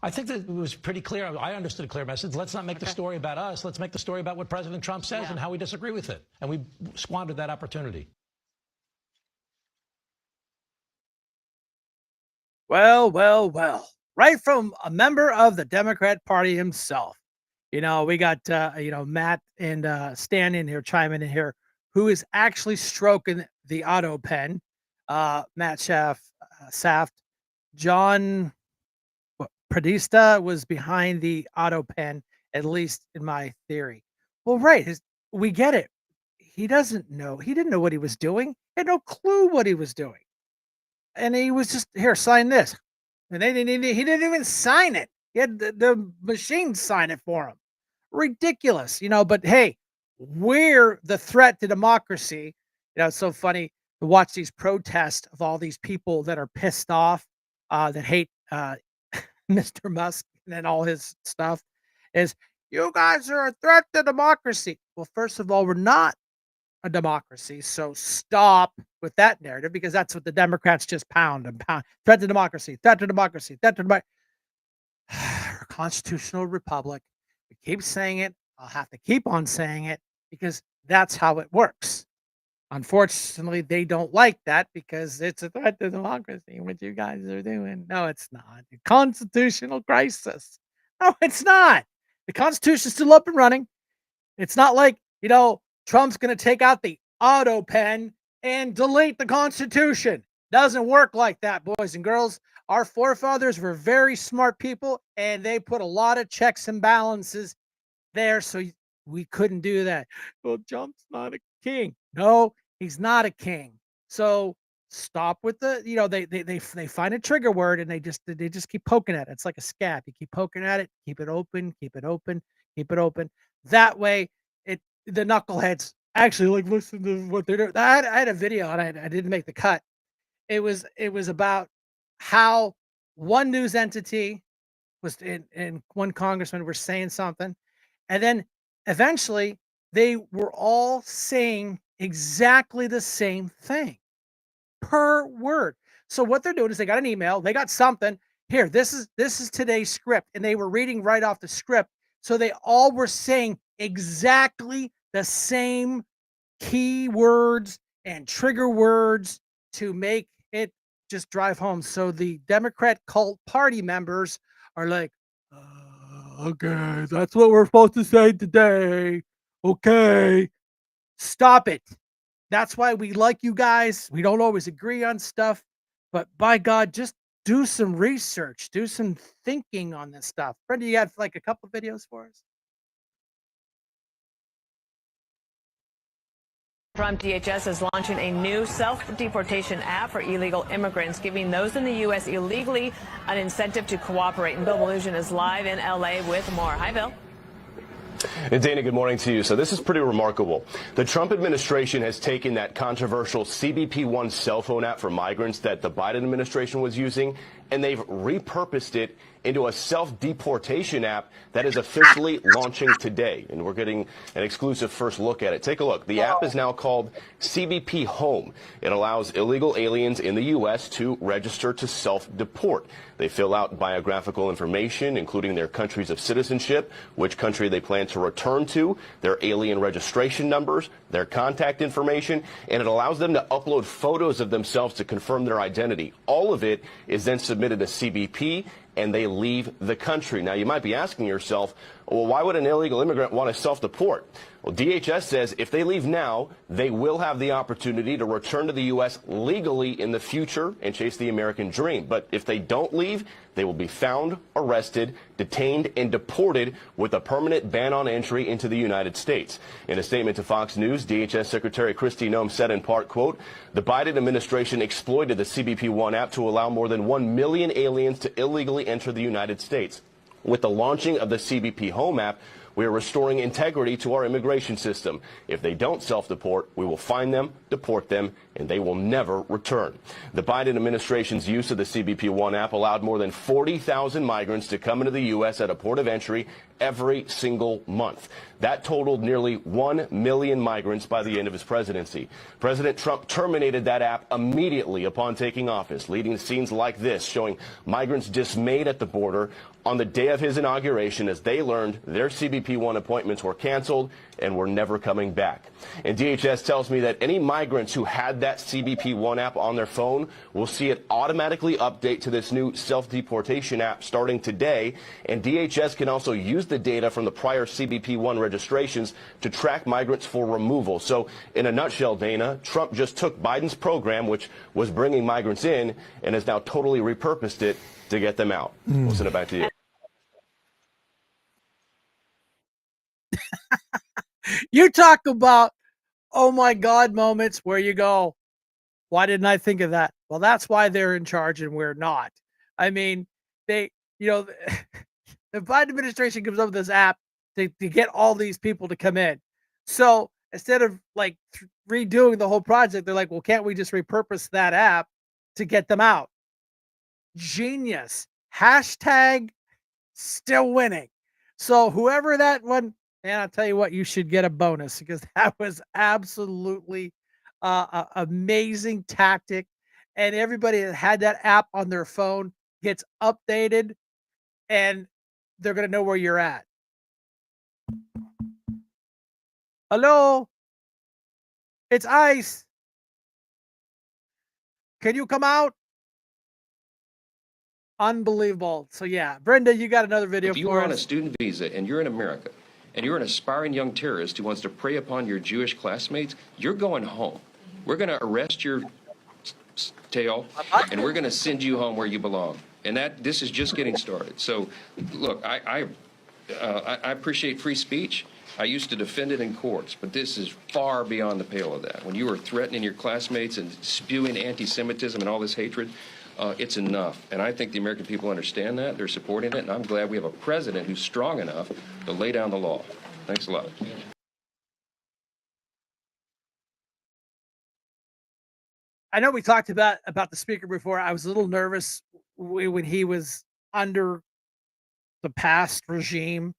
I think that it was pretty clear. I understood a clear message. Let's not make the story about us. Let's make the story about what President Trump says and how we disagree with it. And we squandered that opportunity. Well. Right from a member of the Democrat Party himself. We got, Matt and Stan in here, chiming in here, who is actually stroking the auto pen. Matt Saft, John Pradista was behind the auto pen, at least in my theory. Well, right. We get it. He doesn't know. He didn't know what he was doing. He had no clue what he was doing. And he was just, here, sign this. And he didn't even sign it. He had the machine sign it for him. Ridiculous, but hey, we're the threat to democracy. It's so funny to watch these protests of all these people that are pissed off, that hate Mr. Musk and all his stuff. Is you guys are a threat to democracy. Well, first of all, we're not a democracy, so stop with that narrative, because that's what the Democrats just pound and pound. Threat to democracy, threat to democracy, threat to democracy. Our constitutional republic. We keep saying it. I'll have to keep on saying it because that's how it works. Unfortunately, they don't like that because it's a threat to democracy, what you guys are doing. No, it's not. A constitutional crisis. No, it's not. The Constitution is still up and running. It's not like, Trump's going to take out the auto pen and delete the Constitution. Doesn't work like that, boys and girls. Our forefathers were very smart people, and they put a lot of checks and balances there, so we couldn't do that. Well, Trump's not a king. No, he's not a king. So stop with the, they find a trigger word and they just keep poking at it. It's like a scab. You keep poking at it, keep it open, keep it open, keep it open. That way, the knuckleheads actually like listen to what they're doing. I had a video and I didn't make the cut. It was about how one news entity was and one congressman were saying something, and then eventually they were all saying exactly the same thing per word. So what they're doing is they got an email, they got something. Here, this is today's script, and they were reading right off the script. So they all were saying exactly the same key words and trigger words to make it just drive home. So the Democrat cult party members are like, okay, that's what we're supposed to say today. Okay, stop it. That's why we like you guys. We don't always agree on stuff, but by God, just do some research, do some thinking on this stuff. Brenda, you have like a couple videos for us? Trump DHS is launching a new self-deportation app for illegal immigrants, giving those in the U.S. illegally an incentive to cooperate. And Bill Belusion is live in L.A. with more. Hi, Bill. And Dana, good morning to you. So this is pretty remarkable. The Trump administration has taken that controversial CBP-1 cell phone app for migrants that the Biden administration was using, and they've repurposed it into a self-deportation app that is officially launching today. And we're getting an exclusive first look at it. Take a look. The app is now called CBP Home. It allows illegal aliens in the U.S. to register to self-deport. They fill out biographical information, including their countries of citizenship, which country they plan to return to, their alien registration numbers, their contact information, and it allows them to upload photos of themselves to confirm their identity. All of it is then submitted to CBP, and they leave the country. Now, you might be asking yourself, well, why would an illegal immigrant want to self-deport? Well, DHS says if they leave now, they will have the opportunity to return to the U.S. legally in the future and chase the American dream. But if they don't leave, they will be found, arrested, detained, and deported with a permanent ban on entry into the United States. In a statement to Fox News, DHS Secretary Kristi Noem said in part, quote, the Biden administration exploited the CBP-1 app to allow more than 1 million aliens to illegally enter the United States. With the launching of the CBP Home app, we are restoring integrity to our immigration system. If they don't self-deport, we will find them, deport them, and they will never return. The Biden administration's use of the CBP-1 app allowed more than 40,000 migrants to come into the U.S. at a port of entry every single month. That totaled nearly 1 million migrants by the end of his presidency. President Trump terminated that app immediately upon taking office, leading to scenes like this, showing migrants dismayed at the border on the day of his inauguration as they learned their CBP-1 appointments were canceled and were never coming back. And DHS tells me that any migrants who had that CBP-1 app on their phone will see it automatically update to this new self-deportation app starting today. And DHS can also use the data from the prior CBP-1 registrations to track migrants for removal. So in a nutshell, Dana, Trump just took Biden's program, which was bringing migrants in, and has now totally repurposed it to get them out. We'll send it back to you. You talk about, oh my God, moments where you go, why didn't I think of that? Well, that's why they're in charge and we're not. I mean, the Biden administration comes up with this app to get all these people to come in. So instead of like redoing the whole project, they're like, well, can't we just repurpose that app to get them out? Genius. Hashtag still winning. So whoever that one, man, I'll tell you what, you should get a bonus because that was absolutely amazing tactic. And everybody that had that app on their phone gets updated and they're going to know where you're at. Hello? It's Ice. Can you come out? Unbelievable. So yeah, Brenda, you got another video if you for are us. on a student visa and you're in America and you're an aspiring young terrorist who wants to prey upon your Jewish classmates, you're going home. We're going to arrest your tail, and we're going to send you home where you belong. And this is just getting started. So, look, I appreciate free speech. I used to defend it in courts, but this is far beyond the pale of that. When you are threatening your classmates and spewing anti-Semitism and all this hatred, it's enough. And I think the American people understand that. They're supporting it, and I'm glad we have a president who's strong enough to lay down the law. Thanks a lot. I know we talked about the speaker before. I was a little nervous when he was under the past regime,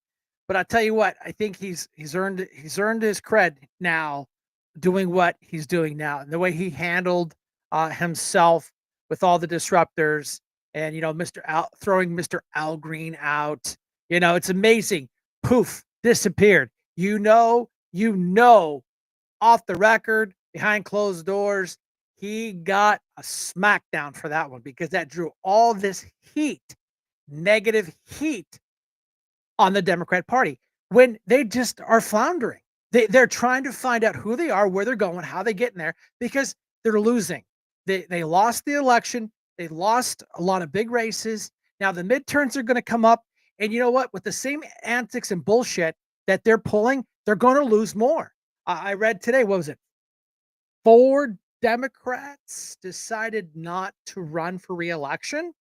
but I tell you what, I think he's earned his cred now, doing what he's doing now, and the way he handled himself with all the disruptors, and throwing Mr. Al Green out. It's amazing. Poof, disappeared. Off the record, behind closed doors, he got a smackdown for that one, because that drew all this heat, negative heat, on the Democrat Party when they just are floundering. They're trying to find out who they are, where they're going, how they get in there, because they're losing. They lost the election. They lost a lot of big races. Now the midterms are going to come up, and you know what? With the same antics and bullshit that they're pulling, they're going to lose more. I read today, what was it? 4 Democrats decided not to run for re-election.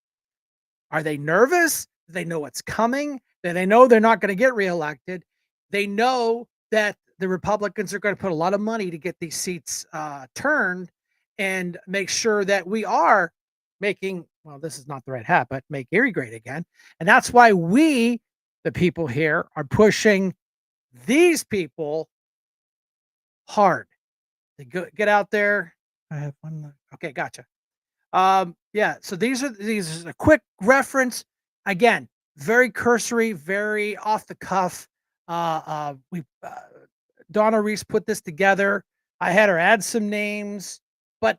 Are they nervous? Do they know what's coming? Do they know they're not going to get reelected? They know that the Republicans are going to put a lot of money to get these seats turned and make sure that we are making, well, this is not the right hat, but make Erie great again. And that's why we, the people here, are pushing these people hard. They get out there. I have one. Okay, gotcha. Yeah, so these is a quick reference. Again, very cursory, very off the cuff. Donna Reese put this together. I had her add some names, but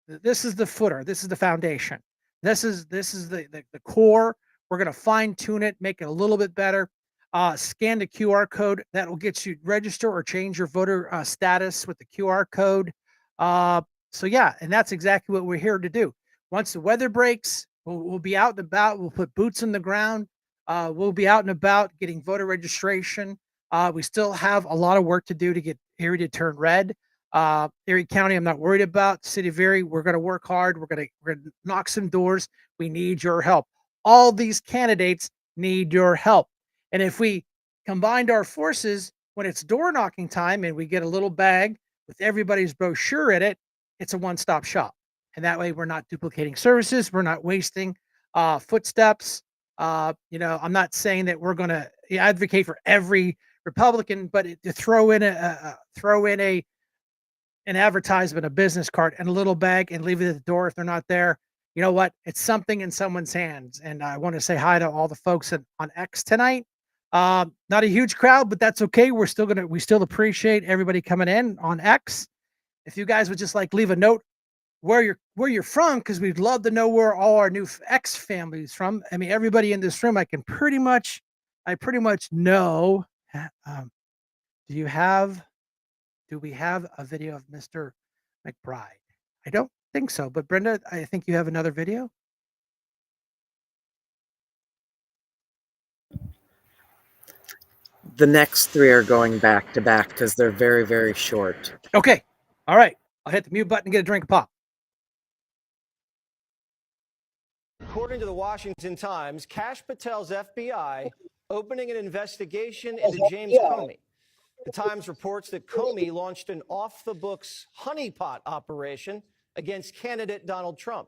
this is the footer. This is the foundation. This is the core. We're going to fine tune it, make it a little bit better. Scan the QR code. That will get you register or change your voter status with the QR code. So yeah, and that's exactly what we're here to do. Once the weather breaks, we'll be out and about. We'll put boots on the ground. We'll be out and about getting voter registration. We still have a lot of work to do to get Erie to turn red. Erie County, I'm not worried about. City of Erie, we're going to work hard. We're going to knock some doors. We need your help. All these candidates need your help. And if we combined our forces when it's door knocking time and we get a little bag with everybody's brochure in it, it's a one-stop shop. And that way we're not duplicating services. We're not wasting footsteps. I'm not saying that we're going to advocate for every Republican, but to throw in an advertisement, a business card, and a little bag and leave it at the door if they're not there. You know what? It's something in someone's hands. And I want to say hi to all the folks on X tonight. Not a huge crowd, but that's okay. We still appreciate everybody coming in on X. If you guys would just leave a note where you're from, because we'd love to know where all our new X families from. I mean, everybody in this room, I pretty much know. Do we have a video of Mr. McBride? I don't think so, but Brenda, I think you have another video. The next 3 are going back to back because they're very, very short. Okay. All right. I'll hit the mute button and get a drink of pop. According to the Washington Times, Kash Patel's FBI opening an investigation into James Comey. The Times reports that Comey launched an off-the-books honeypot operation against candidate Donald Trump.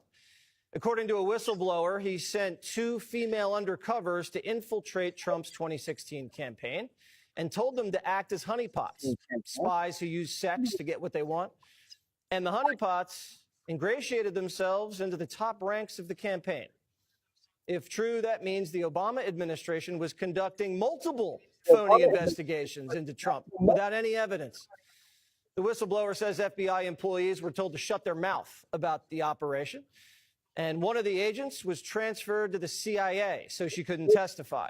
According to a whistleblower, he sent 2 female undercovers to infiltrate Trump's 2016 campaign and told them to act as honeypots, spies who use sex to get what they want. And the honeypots ingratiated themselves into the top ranks of the campaign. If true, that means the Obama administration was conducting multiple phony investigations into Trump without any evidence. The whistleblower says FBI employees were told to shut their mouth about the operation, and one of the agents was transferred to the CIA so she couldn't testify.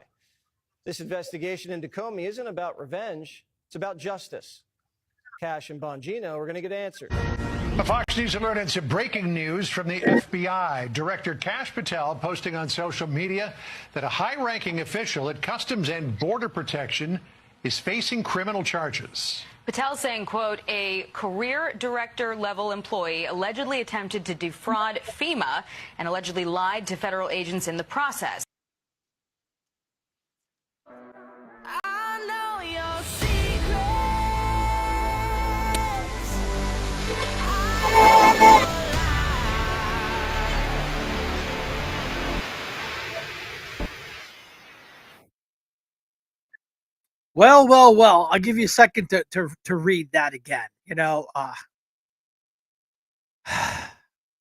This investigation into Comey isn't about revenge. It's about justice. Cash and Bongino are going to get answers. A Fox News alert and some breaking news from the FBI. Director Kash Patel posting on social media that a high-ranking official at Customs and Border Protection is facing criminal charges. Patel saying, quote, a career director level employee allegedly attempted to defraud FEMA and allegedly lied to federal agents in the process. Well. I'll give you a second to read that again.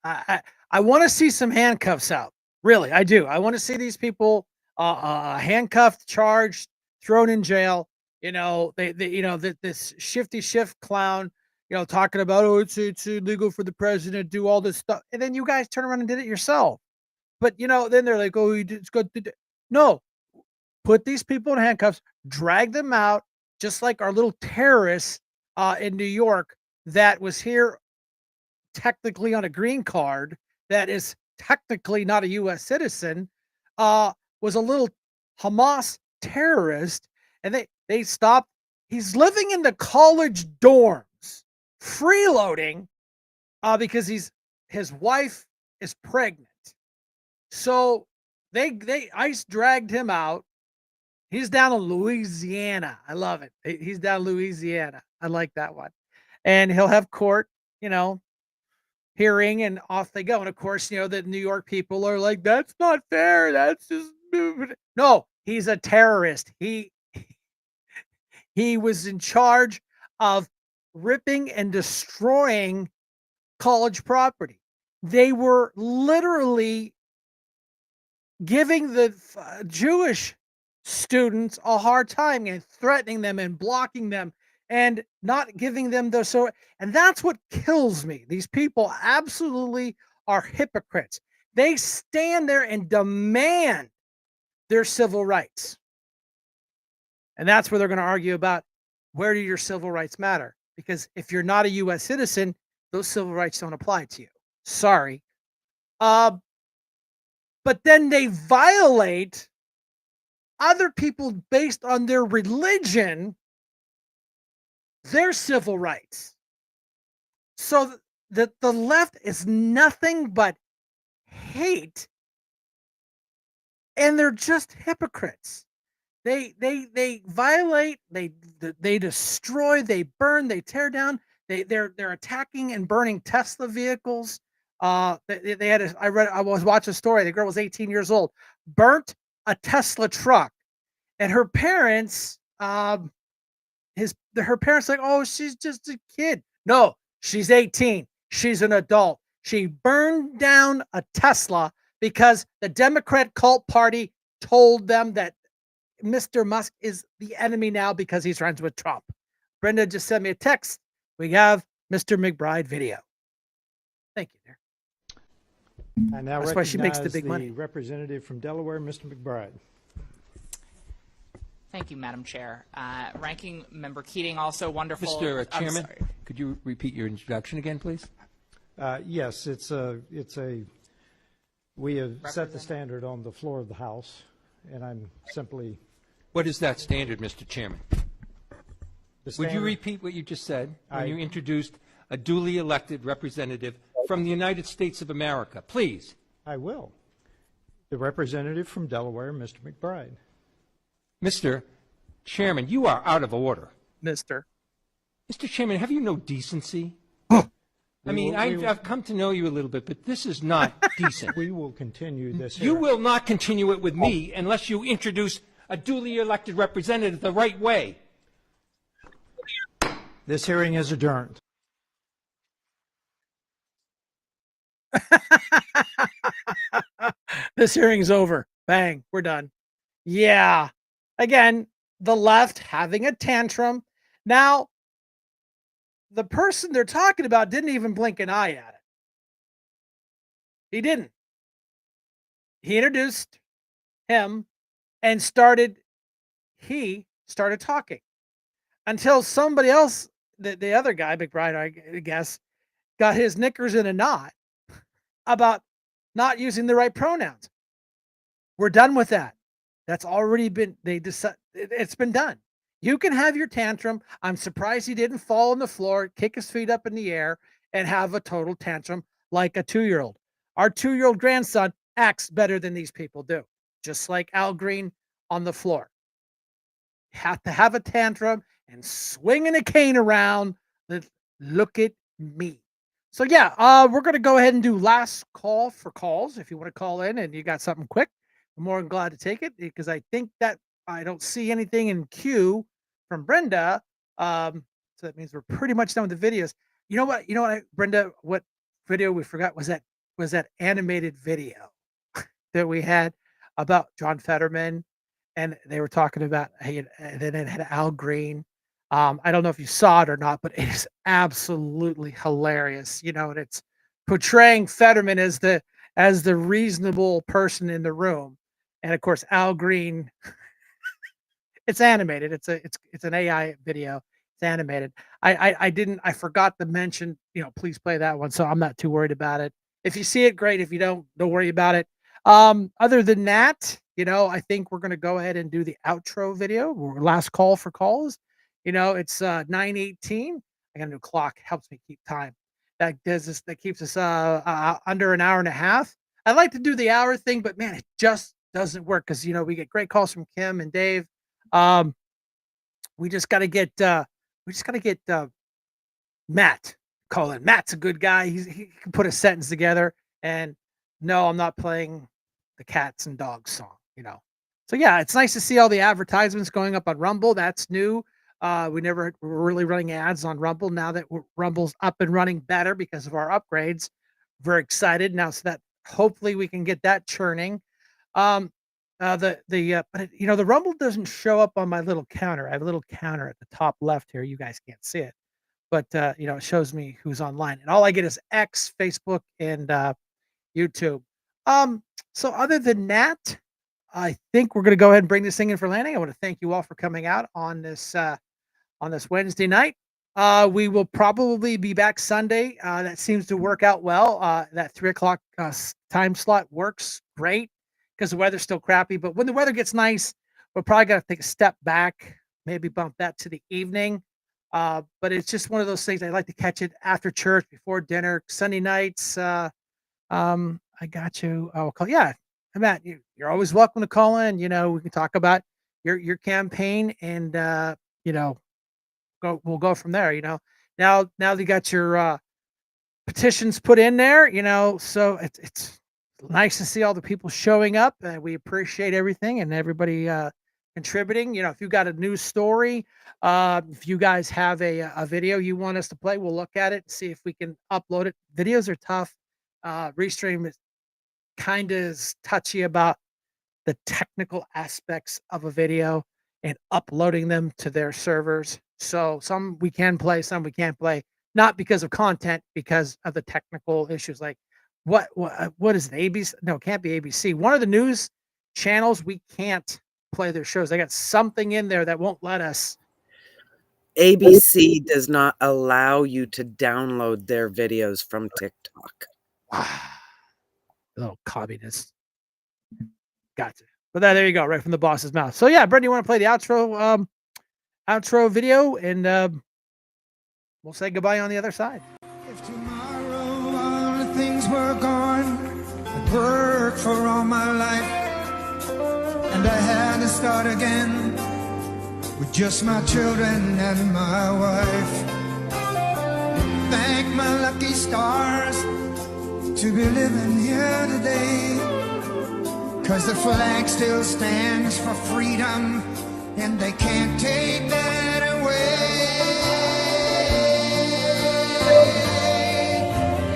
I want to see some handcuffs out. Really, I do. I want to see these people handcuffed, charged, thrown in jail. This shifty shift clown, talking about, oh, it's illegal for the president to do all this stuff, and then you guys turn around and did it yourself. But then they're like, oh, it's good. No, put these people in handcuffs, drag them out, just like our little terrorist in New York that was here technically on a green card, that is technically not a U.S. citizen, was a little Hamas terrorist, and they stopped. He's living in the college dorms, freeloading, because his wife is pregnant. So ICE dragged him out. He's down in Louisiana. I love it. He's down in Louisiana. I like that one. And he'll have court, hearing, and off they go. And of course, the New York people are like, that's not fair. That's just no. He's a terrorist. He was in charge of ripping and destroying college property. They were literally giving the Jewish students a hard time and threatening them and blocking them and not giving them and that's what kills me. These people absolutely are hypocrites. They stand there and demand their civil rights. And that's where they're going to argue about, where do your civil rights matter? Because if you're not a U.S. citizen, those civil rights don't apply to you. Sorry. But then they violate other people based on their religion, their civil rights. So the left is nothing but hate, and they're just hypocrites. They violate, they destroy, they burn, they tear down. They're attacking and burning Tesla vehicles. I was watching a story. The girl was 18 years old, burnt a Tesla truck, and her parents, her parents like, oh, she's just a kid. No, she's 18. She's an adult. She burned down a Tesla because the Democrat cult party told them that Mr. Musk is the enemy now because he's friends with Trump. Brenda just sent me a text. We have Mr. McBride video. Thank you, dear. I now That's why she makes the recognize big money. Representative from Delaware, Mr. McBride. Thank you, Madam Chair. Ranking Member Keating, also wonderful. Mr. Chairman, could you repeat your introduction again, please? Yes, we have set the standard on the floor of the House, and I'm simply. What is that standard, Mr. Chairman? Would you repeat what you just said when you introduced a duly elected representative from the United States of America? Please. I will. The representative from Delaware, Mr. McBride. Mr. Chairman, you are out of order. Mr. Chairman, have you no decency? I mean, I've come to know you a little bit, but this is not decent. We will continue this. You will not continue it with me unless you introduce a duly elected representative the right way. This hearing is adjourned. This hearing's over. Bang, we're done. Yeah. Again, the left having a tantrum. Now, the person they're talking about didn't even blink an eye at it. He didn't. He introduced him and started he started talking until somebody else, the other guy, McBride, I guess, got his knickers in a knot about not using the right pronouns. We're done with that. That's already been, it's been done. You can have your tantrum. I'm surprised he didn't fall on the floor, kick his feet up in the air, and have a total tantrum like a 2-year-old. Our 2-year-old grandson acts better than these people do, just like Al Green on the floor. Have to have a tantrum and swinging a cane around. Look at me. So yeah, we're gonna go ahead and do last call for calls. If you want to call in and you got something quick, I'm more than glad to take it because I think that I don't see anything in queue from Brenda. So that means we're pretty much done with the videos. You know what? Brenda, what video we forgot was that animated video that we had about John Fetterman, and they were talking about, hey, and then it had Al Green. I don't know if you saw it or not, but it is absolutely hilarious. And it's portraying Fetterman as the reasonable person in the room, and of course Al Green. It's animated. It's an AI video. It's animated. I forgot to mention. Please play that one. So I'm not too worried about it. If you see it, great. If you don't worry about it. Other than that, I think we're gonna go ahead and do the outro video. Last call for calls. It's 9:18. I got a new clock. Helps me keep time. That does this. That keeps us under an hour and a half. I'd like to do the hour thing, but man, it just doesn't work because we get great calls from Kim and Dave. We just got to get Matt calling. Matt's a good guy. He can put a sentence together. And no, I'm not playing the cats and dogs song. So yeah, it's nice to see all the advertisements going up on Rumble. That's new. We never were really running ads on Rumble. Now that Rumble's up and running better because of our upgrades, very excited now. So that hopefully we can get that churning. But the Rumble doesn't show up on my little counter. I have a little counter at the top left here. You guys can't see it, but it shows me who's online, and all I get is X, Facebook, and YouTube. So other than that, I think we're going to go ahead and bring this thing in for landing. I want to thank you all for coming out on this Wednesday night. We will probably be back Sunday. That seems to work out well. That 3:00 time slot works great because the weather's still crappy. But when the weather gets nice, we're probably going to take a step back, maybe bump that to the evening. But it's just one of those things. I like to catch it after church, before dinner, Sunday nights. I got you. I'll call. Yeah, Matt, you're always welcome to call in. We can talk about your campaign, and we'll go from there. Now you got your petitions put in there. So it's nice to see all the people showing up, and we appreciate everything and everybody contributing. If you got a news story, if you guys have a video you want us to play, we'll look at it and see if we can upload it. Videos are tough. Restream is kind of touchy about the technical aspects of a video and uploading them to their servers. So some we can play, some we can't play, not because of content, because of the technical issues. Like what is it? ABC? No, it can't be ABC. One of the news channels, we can't play their shows. They got something in there that won't let us. ABC does not allow you to download their videos from TikTok. Little communist. Gotcha. But there you go, right from the boss's mouth. So yeah, Brent, you want to play the outro video, and we'll say goodbye on the other side. If tomorrow all the things were gone, I'd work for all my life, and I had to start again with just my children and my wife. Thank my lucky stars to be living here today, 'cause the flag still stands for freedom, and they can't take that away.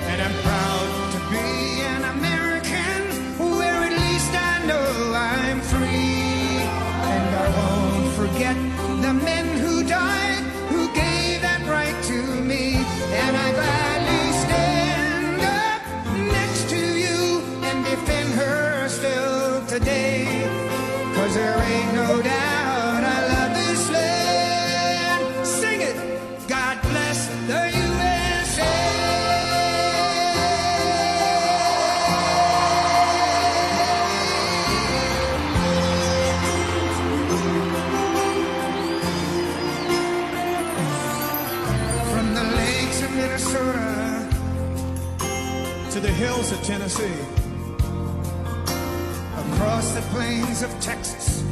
And I'm proud to be an American, where at least I know I'm free. And I won't forget the men who died, who gave that right to me. And I gladly stand up next to you and defend her still today, 'cause there ain't no doubt I hills of Tennessee, across the plains of Texas,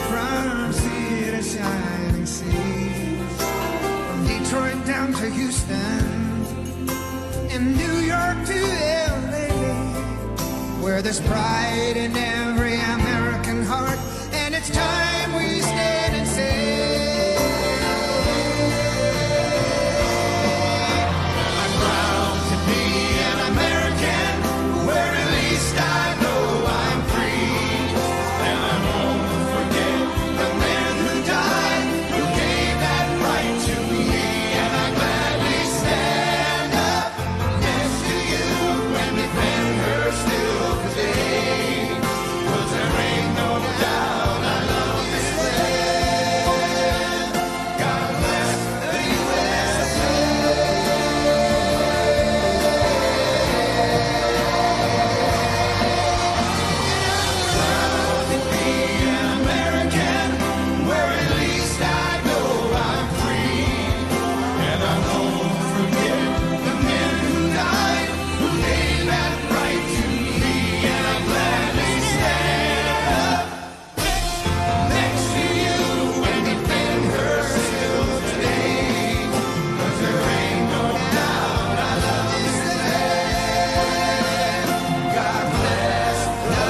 from sea to shining sea, from Detroit down to Houston, in New York to LA, where there's pride in every American heart, and it's time we stand and say, I'm proud to be an American, where at least I know I'm free, and I won't forget the men who died, who gave that right to me, and I gladly stand up next to you and defend her still today, 'cause there ain't no doubt I love this land. God bless the USA. Proud to be an American, where at least I know I'm free, and I won't forget the men who died, who gave that right to me, and I gladly stand up next to you and defend her still today, 'cause there ain't no doubt I love this land. God bless the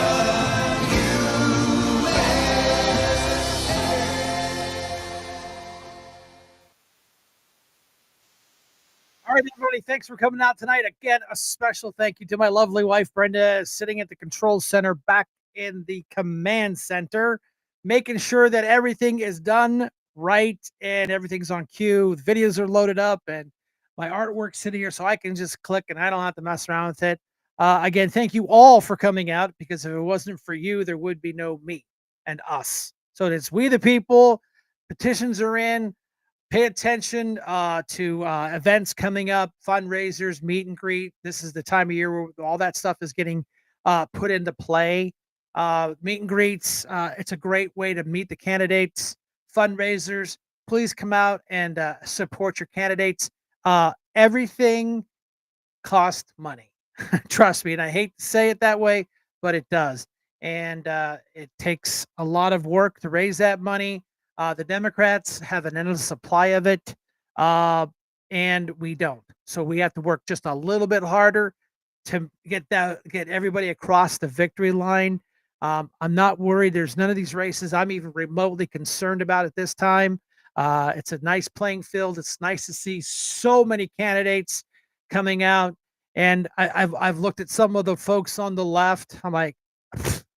All right, everybody, thanks for coming out tonight. Again, a special thank you to my lovely wife, Brenda, sitting at the control center back in the command center, making sure that everything is done right and everything's on cue. The videos are loaded up and my artwork's sitting here so I can just click and I don't have to mess around with it. Again, thank you all for coming out, because if it wasn't for you, there would be no me and us. So it's we the people. Petitions are in. Pay attention to events coming up, fundraisers, meet and greet. This is the time of year where all that stuff is getting put into play. Meet and greets. It's a great way to meet the candidates. Fundraisers. Please come out and support your candidates. Everything costs money. Trust me, and I hate to say it that way, but it does. And it takes a lot of work to raise that money. The Democrats have an endless supply of it, and we don't. So we have to work just a little bit harder to get everybody across the victory line. I'm not worried. There's none of these races I'm even remotely concerned about at this time. It's a nice playing field. It's nice to see so many candidates coming out. And I've looked at some of the folks on the left. I'm like,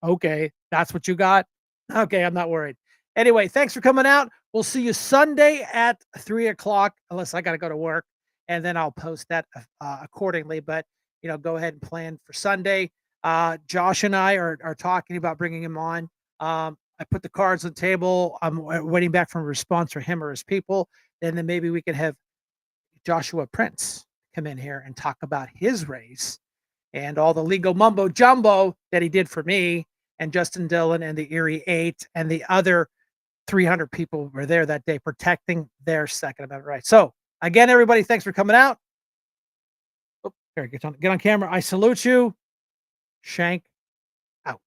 okay, that's what you got. Okay, I'm not worried. Anyway, thanks for coming out. We'll see you Sunday at 3:00, unless I got to go to work, and then I'll post that accordingly. But go ahead and plan for Sunday. Josh and I are talking about bringing him on. I put the cards on the table. I'm waiting back from a response from him or his people, and then maybe we can have Joshua Prince come in here and talk about his race and all the legal mumbo jumbo that he did for me and Justin Dillon and the Erie 8 and the other 300 people were there that day protecting their Second Amendment rights. So again, everybody, thanks for coming out. Oh, there, get on camera. I salute you. Shank out.